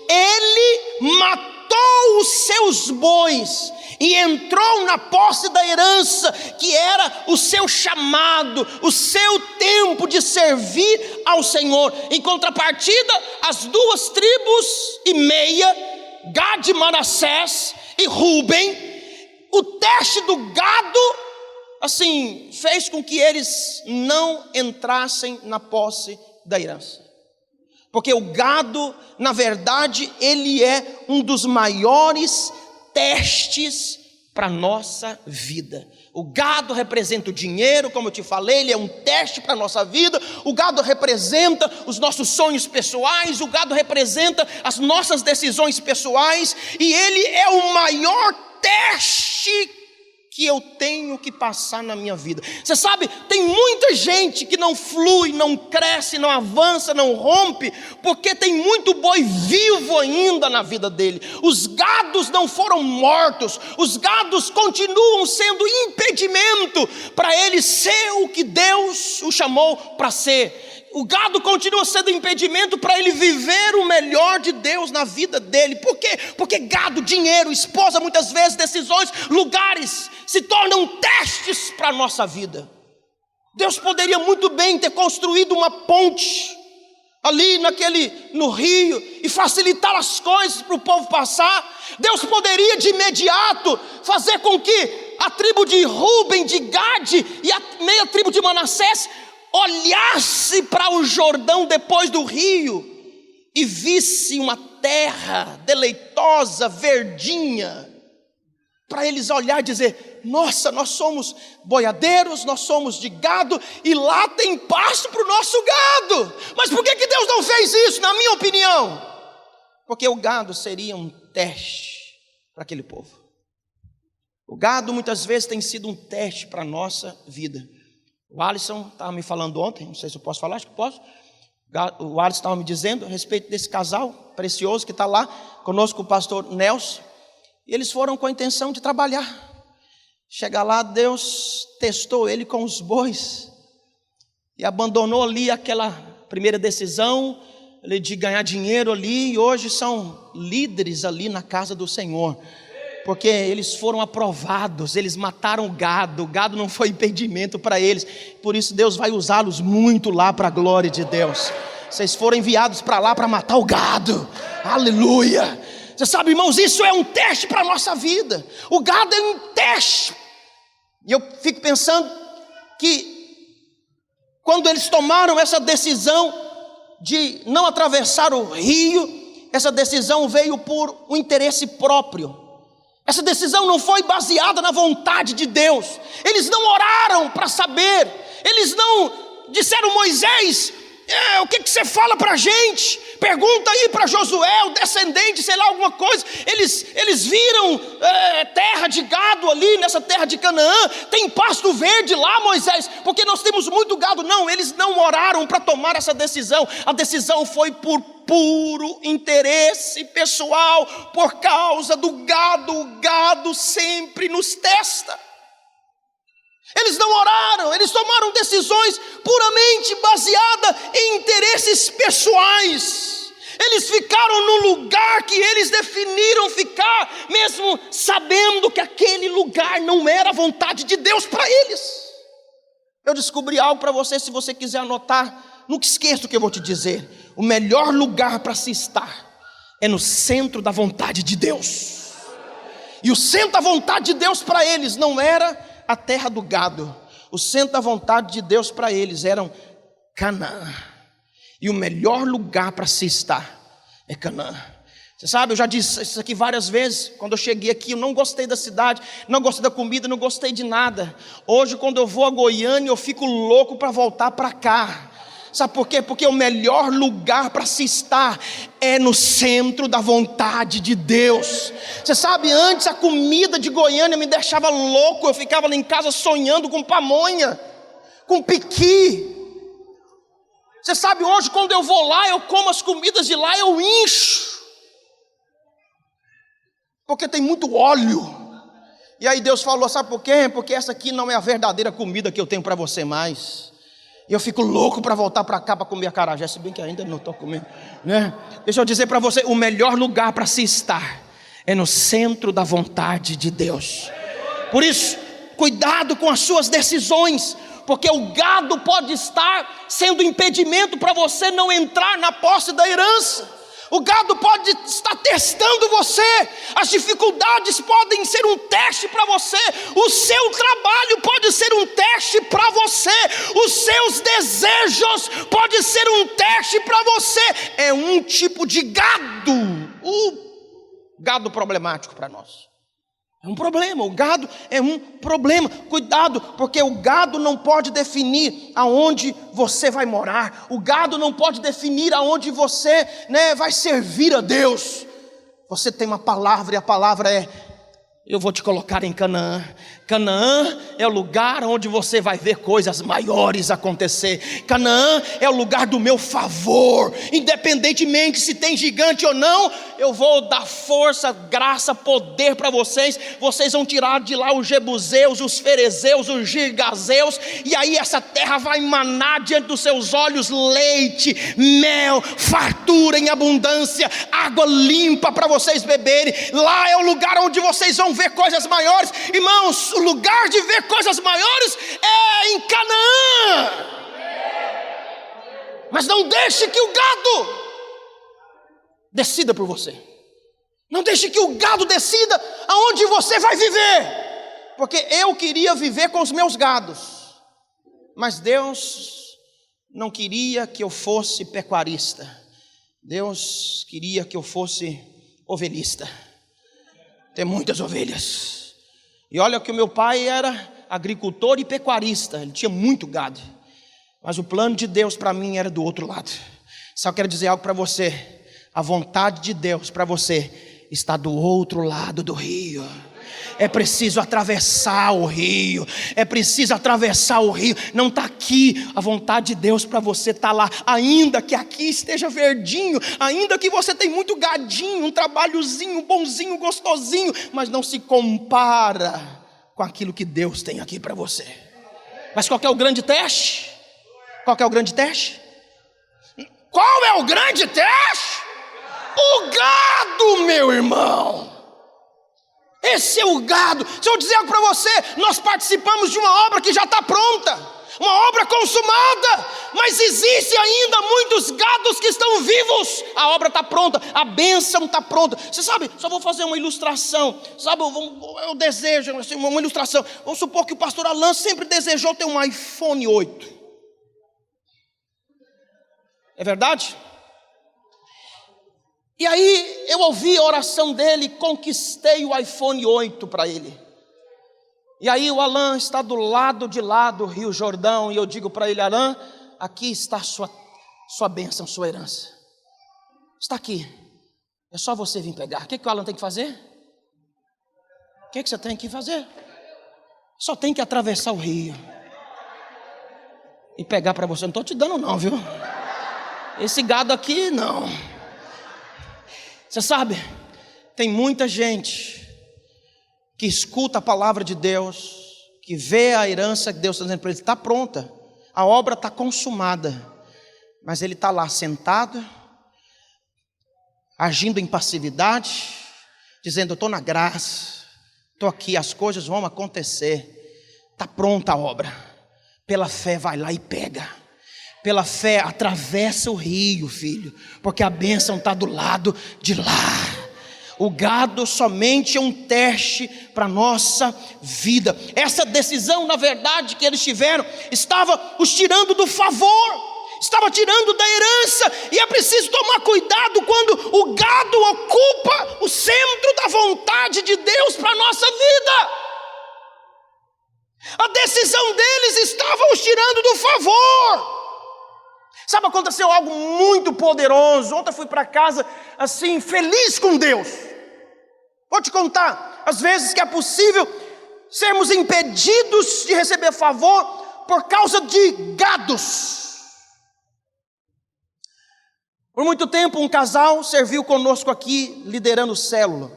ele matou os seus bois e entrou na posse da herança, que era o seu chamado, o seu tempo de servir ao Senhor. Em contrapartida, as 2 tribos e meia, Gad, Manassés e Ruben, o teste do gado assim, fez com que eles não entrassem na posse da herança. Porque o gado, na verdade, ele é um dos maiores testes para a nossa vida. O gado representa o dinheiro, como eu te falei, ele é um teste para a nossa vida. O gado representa os nossos sonhos pessoais, o gado representa as nossas decisões pessoais, e ele é o maior teste que eu tenho que passar na minha vida. Você sabe, tem muita gente que não flui, não cresce, não avança, não rompe, porque tem muito boi vivo ainda na vida dele. Os gados não foram mortos, os gados continuam sendo impedimento para ele ser o que Deus o chamou para ser. O gado continua sendo impedimento para ele viver o melhor de Deus na vida dele. Por quê? Porque gado, dinheiro, esposa, muitas vezes decisões, lugares se tornam testes para a nossa vida. Deus poderia muito bem ter construído uma ponte ali no rio e facilitar as coisas para o povo passar. Deus poderia de imediato fazer com que a tribo de Ruben, de Gade e a meia tribo de Manassés olhasse para o Jordão depois do rio e visse uma terra deleitosa, verdinha, para eles olhar e dizer: nossa, nós somos boiadeiros, nós somos de gado, e lá tem pasto para o nosso gado. Mas por que Deus não fez isso, na minha opinião? Porque o gado seria um teste para aquele povo. O gado muitas vezes tem sido um teste para a nossa vida. O Alisson estava me falando ontem, não sei se eu posso falar, acho que posso. O Alisson estava me dizendo a respeito desse casal precioso que está lá conosco, o pastor Nelson. E eles foram com a intenção de trabalhar. Chegar lá, Deus testou ele com os bois e abandonou ali aquela primeira decisão de ganhar dinheiro ali, e hoje são líderes ali na casa do Senhor. Porque eles foram aprovados, eles mataram o gado não foi impedimento para eles, por isso Deus vai usá-los muito lá para a glória de Deus. Vocês foram enviados para lá para matar o gado, aleluia. Você sabe, irmãos, isso é um teste para a nossa vida, o gado é um teste, e eu fico pensando que quando eles tomaram essa decisão de não atravessar o rio, essa decisão veio por um interesse próprio. Essa decisão não foi baseada na vontade de Deus. Eles não oraram para saber. Eles não disseram: Moisés, o que você fala para a gente? Pergunta aí para Josué, o descendente, sei lá, alguma coisa. Eles viram terra de gado ali, nessa terra de Canaã. Tem pasto verde lá, Moisés, porque nós temos muito gado. Não, eles não oraram para tomar essa decisão. A decisão foi por puro interesse pessoal, por causa do gado. O gado sempre nos testa. Eles não oraram, eles tomaram decisões puramente baseadas em interesses pessoais. Eles ficaram no lugar que eles definiram ficar, mesmo sabendo que aquele lugar não era a vontade de Deus para eles. Eu descobri algo para você, se você quiser anotar, nunca esqueça o que eu vou te dizer. O melhor lugar para se estar é no centro da vontade de Deus. E o centro da vontade de Deus para eles não era a terra do gado. O centro da vontade de Deus para eles era Canaã. E o melhor lugar para se estar é Canaã. Você sabe, eu já disse isso aqui várias vezes. Quando eu cheguei aqui, eu não gostei da cidade, não gostei da comida, não gostei de nada. Hoje, quando eu vou a Goiânia, eu fico louco para voltar para cá. Sabe por quê? Porque o melhor lugar para se estar é no centro da vontade de Deus. Você sabe, antes a comida de Goiânia me deixava louco. Eu ficava lá em casa sonhando com pamonha, com piqui. Você sabe, hoje quando eu vou lá, eu como as comidas de lá, eu incho. Porque tem muito óleo. E aí Deus falou, sabe por quê? Porque essa aqui não é a verdadeira comida que eu tenho para você mais. E eu fico louco para voltar para cá para comer acarajé, se bem que ainda não estou comendo, né? Deixa eu dizer para você, o melhor lugar para se estar é no centro da vontade de Deus. Por isso, cuidado com as suas decisões, porque o gado pode estar sendo impedimento para você não entrar na posse da herança. O gado pode estar testando você, as dificuldades podem ser um teste para você, o seu trabalho pode ser um teste para você, os seus desejos podem ser um teste para você. É um tipo de gado, o gado problemático para nós. É um problema, o gado é um problema. Cuidado, porque o gado não pode definir aonde você vai morar. O gado não pode definir aonde você, vai servir a Deus. Você tem uma palavra e a palavra é: eu vou te colocar em Canaã. Canaã é o lugar onde você vai ver coisas maiores acontecer. Canaã é o lugar do meu favor. Independentemente se tem gigante ou não, eu vou dar força, graça, poder para vocês. Vocês vão tirar de lá os jebuseus, os ferezeus, os girgazeus. E aí essa terra vai emanar diante dos seus olhos leite, mel, fartura em abundância, água limpa para vocês beberem. Lá é o lugar onde vocês vão ver coisas maiores. Irmãos, o lugar de ver coisas maiores é em Canaã. Mas não deixe que o gado decida por você. Não deixe que o gado decida aonde você vai viver. Porque eu queria viver com os meus gados, mas Deus não queria que eu fosse pecuarista. Deus queria que eu fosse ovelhista, ter muitas ovelhas. E olha que o meu pai era agricultor e pecuarista, ele tinha muito gado. Mas o plano de Deus para mim era do outro lado. Só quero dizer algo para você: a vontade de Deus para você está do outro lado do rio. É preciso atravessar o rio. É preciso atravessar o rio. Não está aqui. A vontade de Deus para você está lá. Ainda que aqui esteja verdinho, ainda que você tem muito gadinho, um trabalhozinho bonzinho, gostosinho, mas não se compara com aquilo que Deus tem aqui para você. Mas qual que é o grande teste? Qual que é o grande teste? Qual é o grande teste? O gado, meu irmão. Esse é o gado. Deixa eu dizer algo para você: nós participamos de uma obra que já está pronta, uma obra consumada, mas existe ainda muitos gados que estão vivos. A obra está pronta, a bênção está pronta. Você sabe, só vou fazer uma ilustração. Sabe, eu desejo assim, uma ilustração. Vamos supor que o pastor Alan sempre desejou ter um iPhone 8. É verdade? E aí eu ouvi a oração dele, conquistei o iPhone 8 para ele. E aí o Alan está do lado de lá do Rio Jordão, e eu digo para ele: Alan, aqui está sua bênção, sua herança. Está aqui, é só você vir pegar. O que o Alan tem que fazer? O que você tem que fazer? Só tem que atravessar o rio e pegar para você. Não estou te dando não, viu? Esse gado aqui não. Você sabe, tem muita gente que escuta a palavra de Deus, que vê a herança que Deus está dizendo para ele: está pronta, a obra está consumada, mas ele está lá sentado, agindo em passividade, dizendo: eu estou na graça, estou aqui, as coisas vão acontecer, está pronta a obra. Pela fé vai lá e pega. Pela fé atravessa o rio, filho, porque a bênção está do lado de lá. O gado somente é um teste para a nossa vida. Essa decisão, na verdade, que eles tiveram, estava os tirando do favor, estava tirando da herança. E é preciso tomar cuidado quando o gado ocupa o centro da vontade de Deus para a nossa vida. A decisão deles estava os tirando do favor. Sabe, aconteceu algo muito poderoso. Ontem eu fui para casa assim, feliz com Deus. Vou te contar as vezes que é possível sermos impedidos de receber favor por causa de gados. Por muito tempo um casal serviu conosco aqui, liderando célula.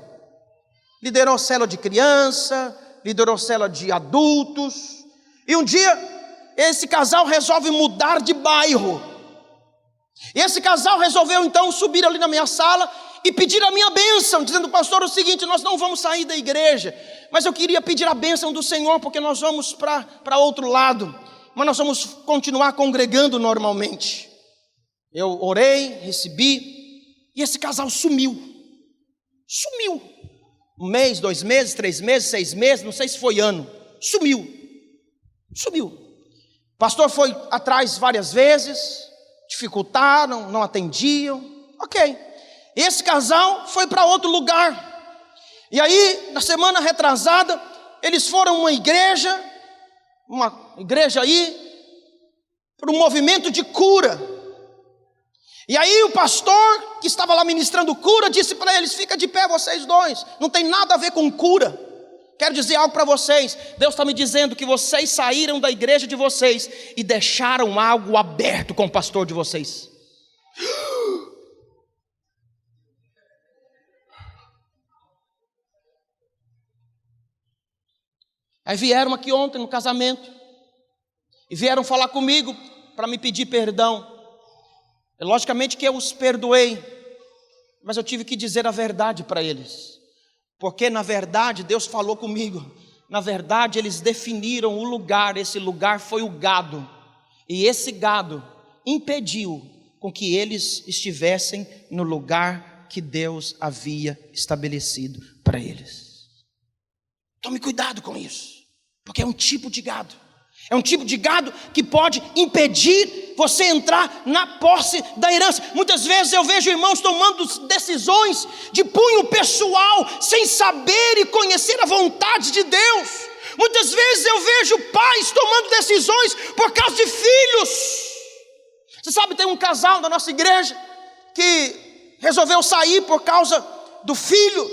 Liderou célula de criança, liderou célula de adultos. E um dia esse casal resolve mudar de bairro. E esse casal resolveu então subir ali na minha sala e pedir a minha bênção, dizendo: pastor, o seguinte, nós não vamos sair da igreja, mas eu queria pedir a bênção do Senhor, porque nós vamos para outro lado, mas nós vamos continuar congregando normalmente. Eu orei, recebi, E esse casal sumiu. Sumiu. 1 mês, 2 meses, 3 meses, 6 meses, não sei se foi ano. Sumiu. O pastor foi atrás várias vezes, dificultaram, não atendiam. Ok. Esse casal foi para outro lugar. E aí, na semana retrasada, eles foram a uma igreja aí, para um movimento de cura. E aí o pastor que estava lá ministrando cura disse para eles: fica de pé vocês dois, não tem nada a ver com cura. Quero dizer algo para vocês. Deus está me dizendo que vocês saíram da igreja de vocês e deixaram algo aberto com o pastor de vocês. Aí vieram aqui ontem no casamento e vieram falar comigo para me pedir perdão. Logicamente que eu os perdoei, mas eu tive que dizer a verdade para eles, porque na verdade Deus falou comigo. Na verdade eles definiram o lugar. Esse lugar foi o gado, e esse gado impediu com que eles estivessem no lugar que Deus havia estabelecido para eles. Tome cuidado com isso, porque é um tipo de gado. É um tipo de gado que pode impedir você entrar na posse da herança. Muitas vezes eu vejo irmãos tomando decisões de cunho pessoal, sem saber e conhecer a vontade de Deus. Muitas vezes eu vejo pais tomando decisões por causa de filhos. Você sabe, tem um casal da nossa igreja que resolveu sair por causa do filho.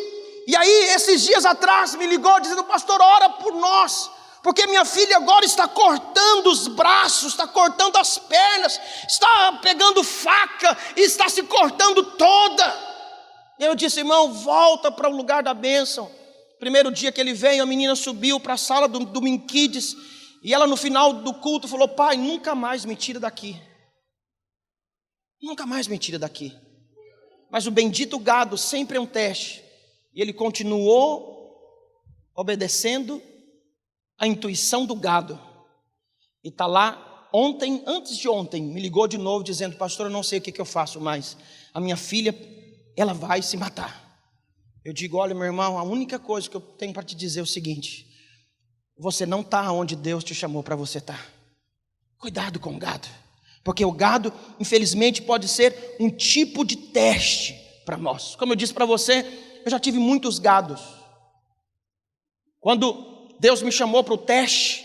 E aí esses dias atrás me ligou dizendo: pastor, ora por nós, porque minha filha agora está cortando os braços, está cortando as pernas, está pegando faca e está se cortando toda. E eu disse: irmão, volta para o lugar da bênção. Primeiro dia que ele veio, a menina subiu para a sala do Minquides, e ela no final do culto falou: pai, nunca mais me tira daqui. Nunca mais me tira daqui. Mas o bendito gado sempre é um teste. E ele continuou obedecendo a intuição do gado. E está lá, ontem, antes de ontem, me ligou de novo dizendo: pastor, eu não sei o que eu faço mais. A minha filha, ela vai se matar. Eu digo: olha, meu irmão, a única coisa que eu tenho para te dizer é o seguinte: você não está onde Deus te chamou para você estar. Cuidado com o gado, porque o gado, infelizmente, pode ser um tipo de teste para nós. Como eu disse para você, eu já tive muitos gados. Quando Deus me chamou para o teste,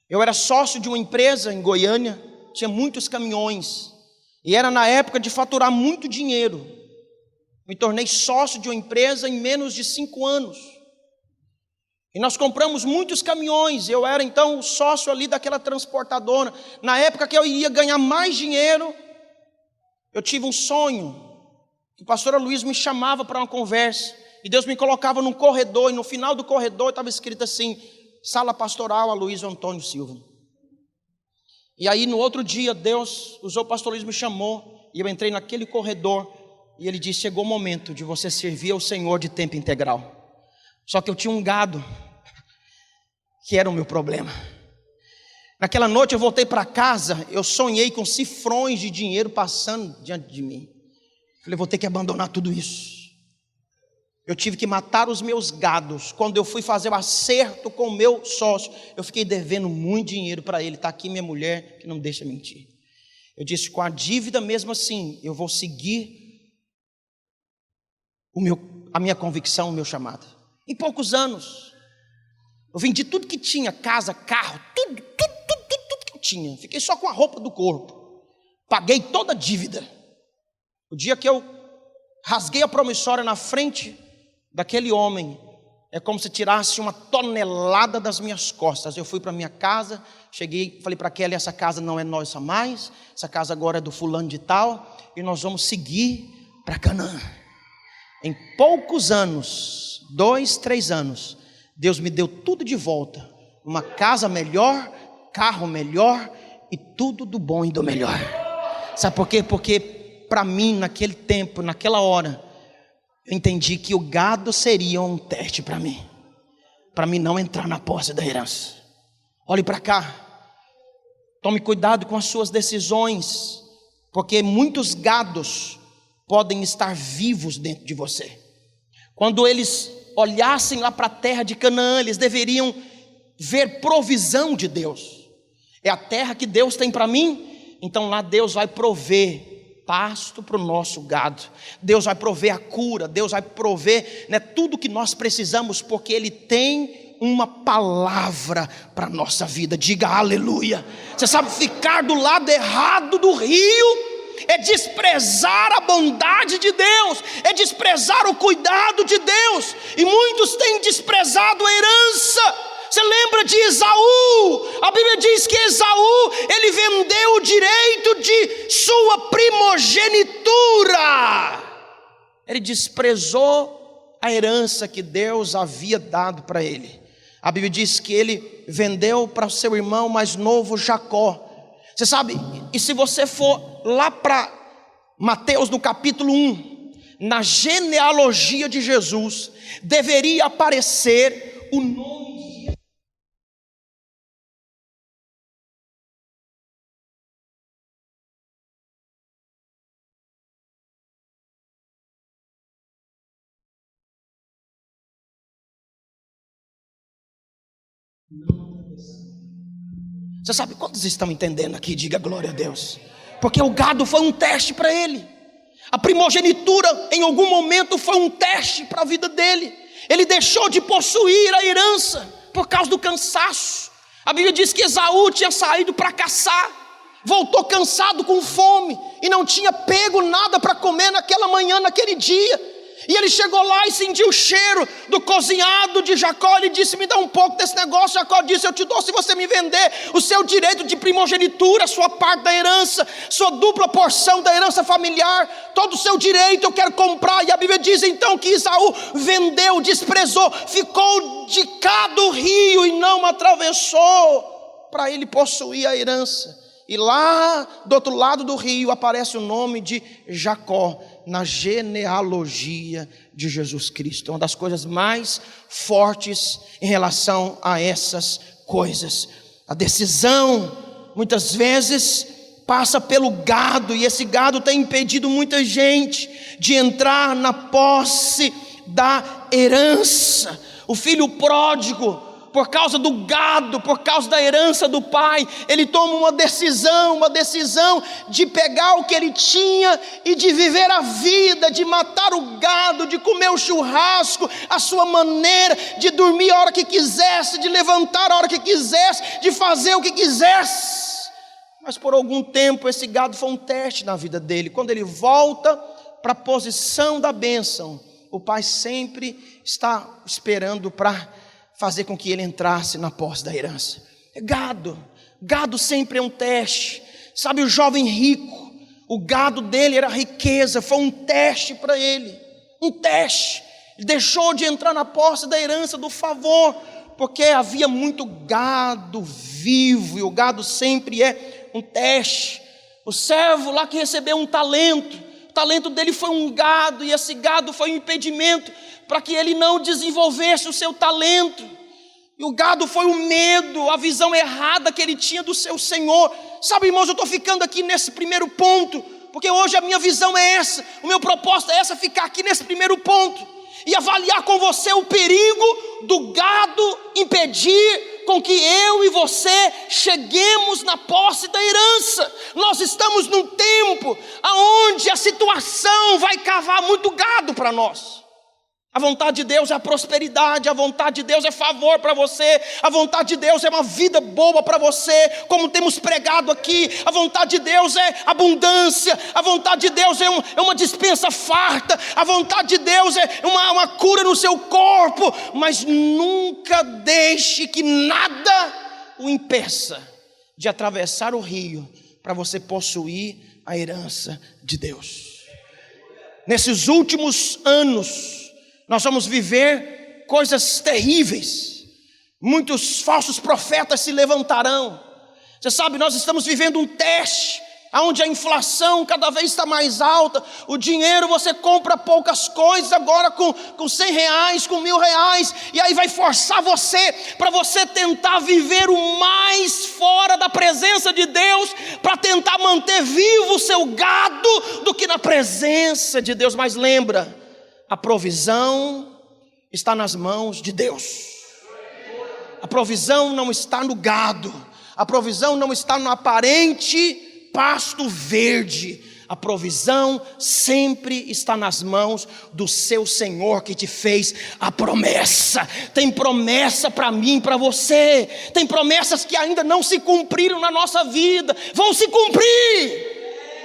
eu era sócio de uma empresa em Goiânia, tinha muitos caminhões, e era na época de faturar muito dinheiro. Me tornei sócio de uma empresa em menos de 5 anos, e nós compramos muitos caminhões. Eu era então o sócio ali daquela transportadora. Na época que eu iria ganhar mais dinheiro, eu tive um sonho, que o pastor Luiz me chamava para uma conversa, e Deus me colocava num corredor, e no final do corredor estava escrito assim: sala pastoral Aloysio Antônio Silva. E aí no outro dia Deus usou o pastor Luiz, me chamou, e eu entrei naquele corredor, e ele disse: chegou o momento de você servir ao Senhor de tempo integral. Só que eu tinha um gado, que era o meu problema. Naquela noite eu voltei para casa, eu sonhei com cifrões de dinheiro passando diante de mim. Falei: vou ter que abandonar tudo isso. Eu tive que matar os meus gados. Quando eu fui fazer o acerto com o meu sócio, eu fiquei devendo muito dinheiro para ele. Está aqui minha mulher, que não deixa mentir. Eu disse: com a dívida mesmo assim, eu vou seguir a minha convicção, o meu chamado. Em poucos anos, eu vendi tudo que tinha, casa, carro, tudo que eu tinha. Fiquei só com a roupa do corpo. Paguei toda a dívida. O dia que eu rasguei a promissória na frente daquele homem, é como se tirasse 1 tonelada das minhas costas. Eu fui para minha casa, cheguei, falei para Kelly: essa casa não é nossa mais, essa casa agora é do fulano de tal, e nós vamos seguir para Canaã. Em poucos anos, 2, 3 anos, Deus me deu tudo de volta, uma casa melhor, carro melhor e tudo do bom e do melhor. Sabe por quê? Porque para mim, naquele tempo, naquela hora, eu entendi que o gado seria um teste para mim não entrar na posse da herança. Olhe para cá, tome cuidado com as suas decisões, porque muitos gados podem estar vivos dentro de você. Quando eles olhassem lá para a terra de Canaã, eles deveriam ver provisão de Deus. É a terra que Deus tem para mim, então lá Deus vai prover pasto para o nosso gado, Deus vai prover a cura, Deus vai prover, né, tudo que nós precisamos, porque Ele tem uma palavra para a nossa vida. Diga aleluia. Você sabe, ficar do lado errado do rio é desprezar a bondade de Deus, é desprezar o cuidado de Deus, e muitos têm desprezado a herança. Você lembra de Esaú? A Bíblia diz que Esaú, ele vendeu o direito de sua primogenitura. Ele desprezou a herança que Deus havia dado para ele. A Bíblia diz que ele vendeu para o seu irmão mais novo, Jacó. Você sabe, e se você for lá para Mateus no capítulo 1, na genealogia de Jesus, deveria aparecer o nome de Você sabe quantos estão entendendo aqui? Diga glória a Deus. Porque o gado foi um teste para ele. A primogenitura em algum momento foi um teste para a vida dele. Ele deixou de possuir a herança por causa do cansaço. A Bíblia diz que Esaú tinha saído para caçar, voltou cansado, com fome, e não tinha pego nada para comer naquela manhã, naquele dia. E ele chegou lá e sentiu o cheiro do cozinhado de Jacó. Ele disse: me dá um pouco desse negócio. Jacó disse: eu te dou se você me vender o seu direito de primogenitura, sua parte da herança, sua dupla porção da herança familiar, todo o seu direito eu quero comprar. E a Bíblia diz então que Esaú vendeu, desprezou, ficou de cá do rio e não atravessou para ele possuir a herança. E lá do outro lado do rio aparece o nome de Jacó na genealogia de Jesus Cristo. Uma das coisas mais fortes em relação a essas coisas. A decisão muitas vezes passa pelo gado, e esse gado tem impedido muita gente de entrar na posse da herança. O filho pródigo, por causa do gado, por causa da herança do pai, ele toma uma decisão de pegar o que ele tinha e de viver a vida, de matar o gado, de comer o churrasco, a sua maneira, de dormir a hora que quisesse, de levantar a hora que quisesse, de fazer o que quisesse. Mas por algum tempo esse gado foi um teste na vida dele. Quando ele volta para a posição da bênção, o pai sempre está esperando para fazer com que ele entrasse na posse da herança. Gado sempre é um teste. Sabe, o jovem rico, o gado dele era riqueza, foi um teste para ele, um teste. Ele deixou de entrar na posse da herança, do favor, porque havia muito gado vivo, e o gado sempre é um teste. O servo lá que recebeu um talento, o talento dele foi um gado, e esse gado foi um impedimento para que ele não desenvolvesse o seu talento. E o gado foi o medo, a visão errada que ele tinha do seu Senhor. Sabe, irmãos, eu estou ficando aqui nesse primeiro ponto, porque hoje a minha visão é essa, o meu propósito é essa, ficar aqui nesse primeiro ponto e avaliar com você o perigo do gado impedir com que eu e você cheguemos na posse da herança. Nós estamos num tempo onde a situação vai cavar muito gado para nós. A vontade de Deus é a prosperidade, a vontade de Deus é favor para você, a vontade de Deus é uma vida boa para você, como temos pregado aqui. A vontade de Deus é abundância, a vontade de Deus é uma dispensa farta, a vontade de Deus é uma cura no seu corpo. Mas nunca deixe que nada o impeça de atravessar o rio para você possuir a herança de Deus. Nesses últimos anos nós vamos viver coisas terríveis. Muitos falsos profetas se levantarão. Você sabe, nós estamos vivendo um teste onde a inflação cada vez está mais alta, o dinheiro você compra poucas coisas agora com R$100, com R$1.000, e aí vai forçar você, para você tentar viver o mais fora da presença de Deus, para tentar manter vivo o seu gado, do que na presença de Deus. Mas lembra, a provisão está nas mãos de Deus. A provisão não está no gado, a provisão não está no aparente pasto verde. A provisão sempre está nas mãos do seu Senhor, que te fez a promessa. Tem promessa para mim, para você. Tem promessas que ainda não se cumpriram na nossa vida, vão se cumprir.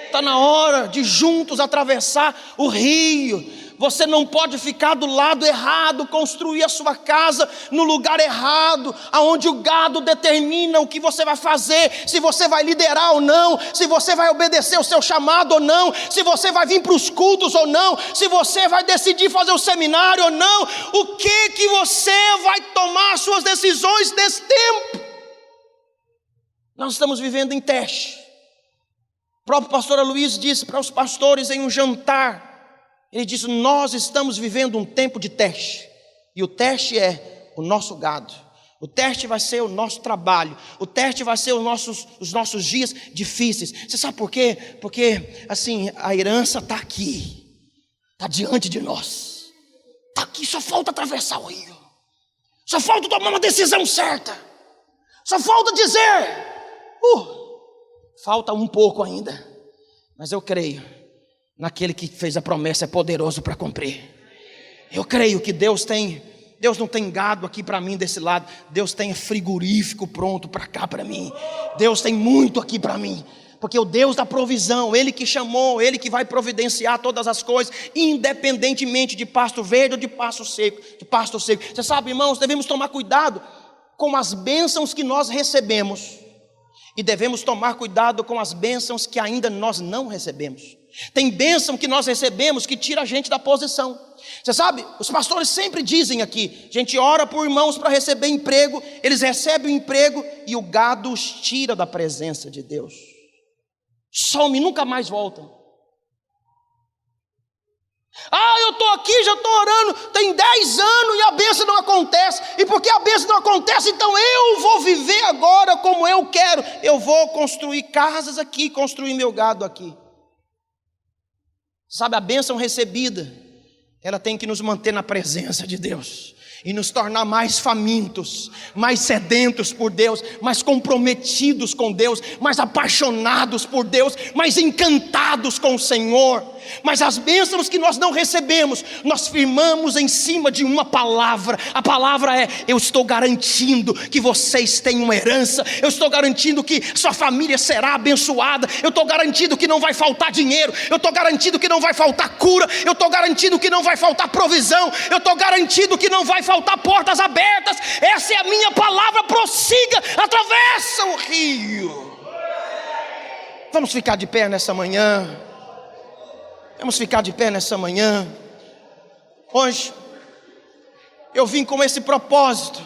Está na hora de juntos atravessar o rio. Você não pode ficar do lado errado, construir a sua casa no lugar errado, aonde o gado determina o que você vai fazer, se você vai liderar ou não, se você vai obedecer o seu chamado ou não, se você vai vir para os cultos ou não, se você vai decidir fazer o seminário ou não. O que você vai tomar as suas decisões nesse tempo? Nós estamos vivendo em teste. O próprio pastor Luiz disse para os pastores em um jantar, ele disse: nós estamos vivendo um tempo de teste, e o teste é o nosso gado, o teste vai ser o nosso trabalho, o teste vai ser os nossos dias difíceis. Você sabe por quê? Porque assim, a herança está aqui, está diante de nós, está aqui, só falta atravessar o rio, só falta tomar uma decisão certa, só falta dizer, falta um pouco ainda, mas eu creio naquele que fez a promessa, é poderoso para cumprir. Eu creio que Deus não tem gado aqui para mim desse lado, Deus tem frigorífico pronto para cá para mim. Deus tem muito aqui para mim, porque o Deus da provisão, Ele que chamou, Ele que vai providenciar todas as coisas, independentemente de pasto verde ou de pasto seco. Você sabe, irmãos, devemos tomar cuidado com as bênçãos que nós recebemos, e devemos tomar cuidado com as bênçãos que ainda nós não recebemos. Tem bênção que nós recebemos que tira a gente da posição. Você sabe, os pastores sempre dizem aqui, a gente ora por irmãos para receber emprego, eles recebem o emprego e o gado os tira da presença de Deus. Some, nunca mais voltam. Eu estou aqui, já estou orando, tem 10 anos e a bênção não acontece. E porque a bênção não acontece, então eu vou viver agora como eu quero. Eu vou construir casas aqui, construir meu gado aqui. Sabe, a bênção recebida, ela tem que nos manter na presença de Deus e nos tornar mais famintos, mais sedentos por Deus, mais comprometidos com Deus, mais apaixonados por Deus, mais encantados com o Senhor. Mas as bênçãos que nós não recebemos, nós firmamos em cima de uma palavra. A palavra é: eu estou garantindo que vocês têm uma herança, eu estou garantindo que sua família será abençoada, eu estou garantindo que não vai faltar dinheiro, eu estou garantindo que não vai faltar cura, eu estou garantindo que não vai faltar provisão, eu estou garantindo que não vai faltar portas abertas. Essa é a minha palavra. Prossiga, atravessa o rio. Vamos ficar de pé nessa manhã. Vamos ficar de pé nessa manhã. Hoje eu vim com esse propósito,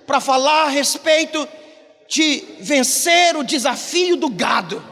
para falar a respeito de vencer o desafio do gado.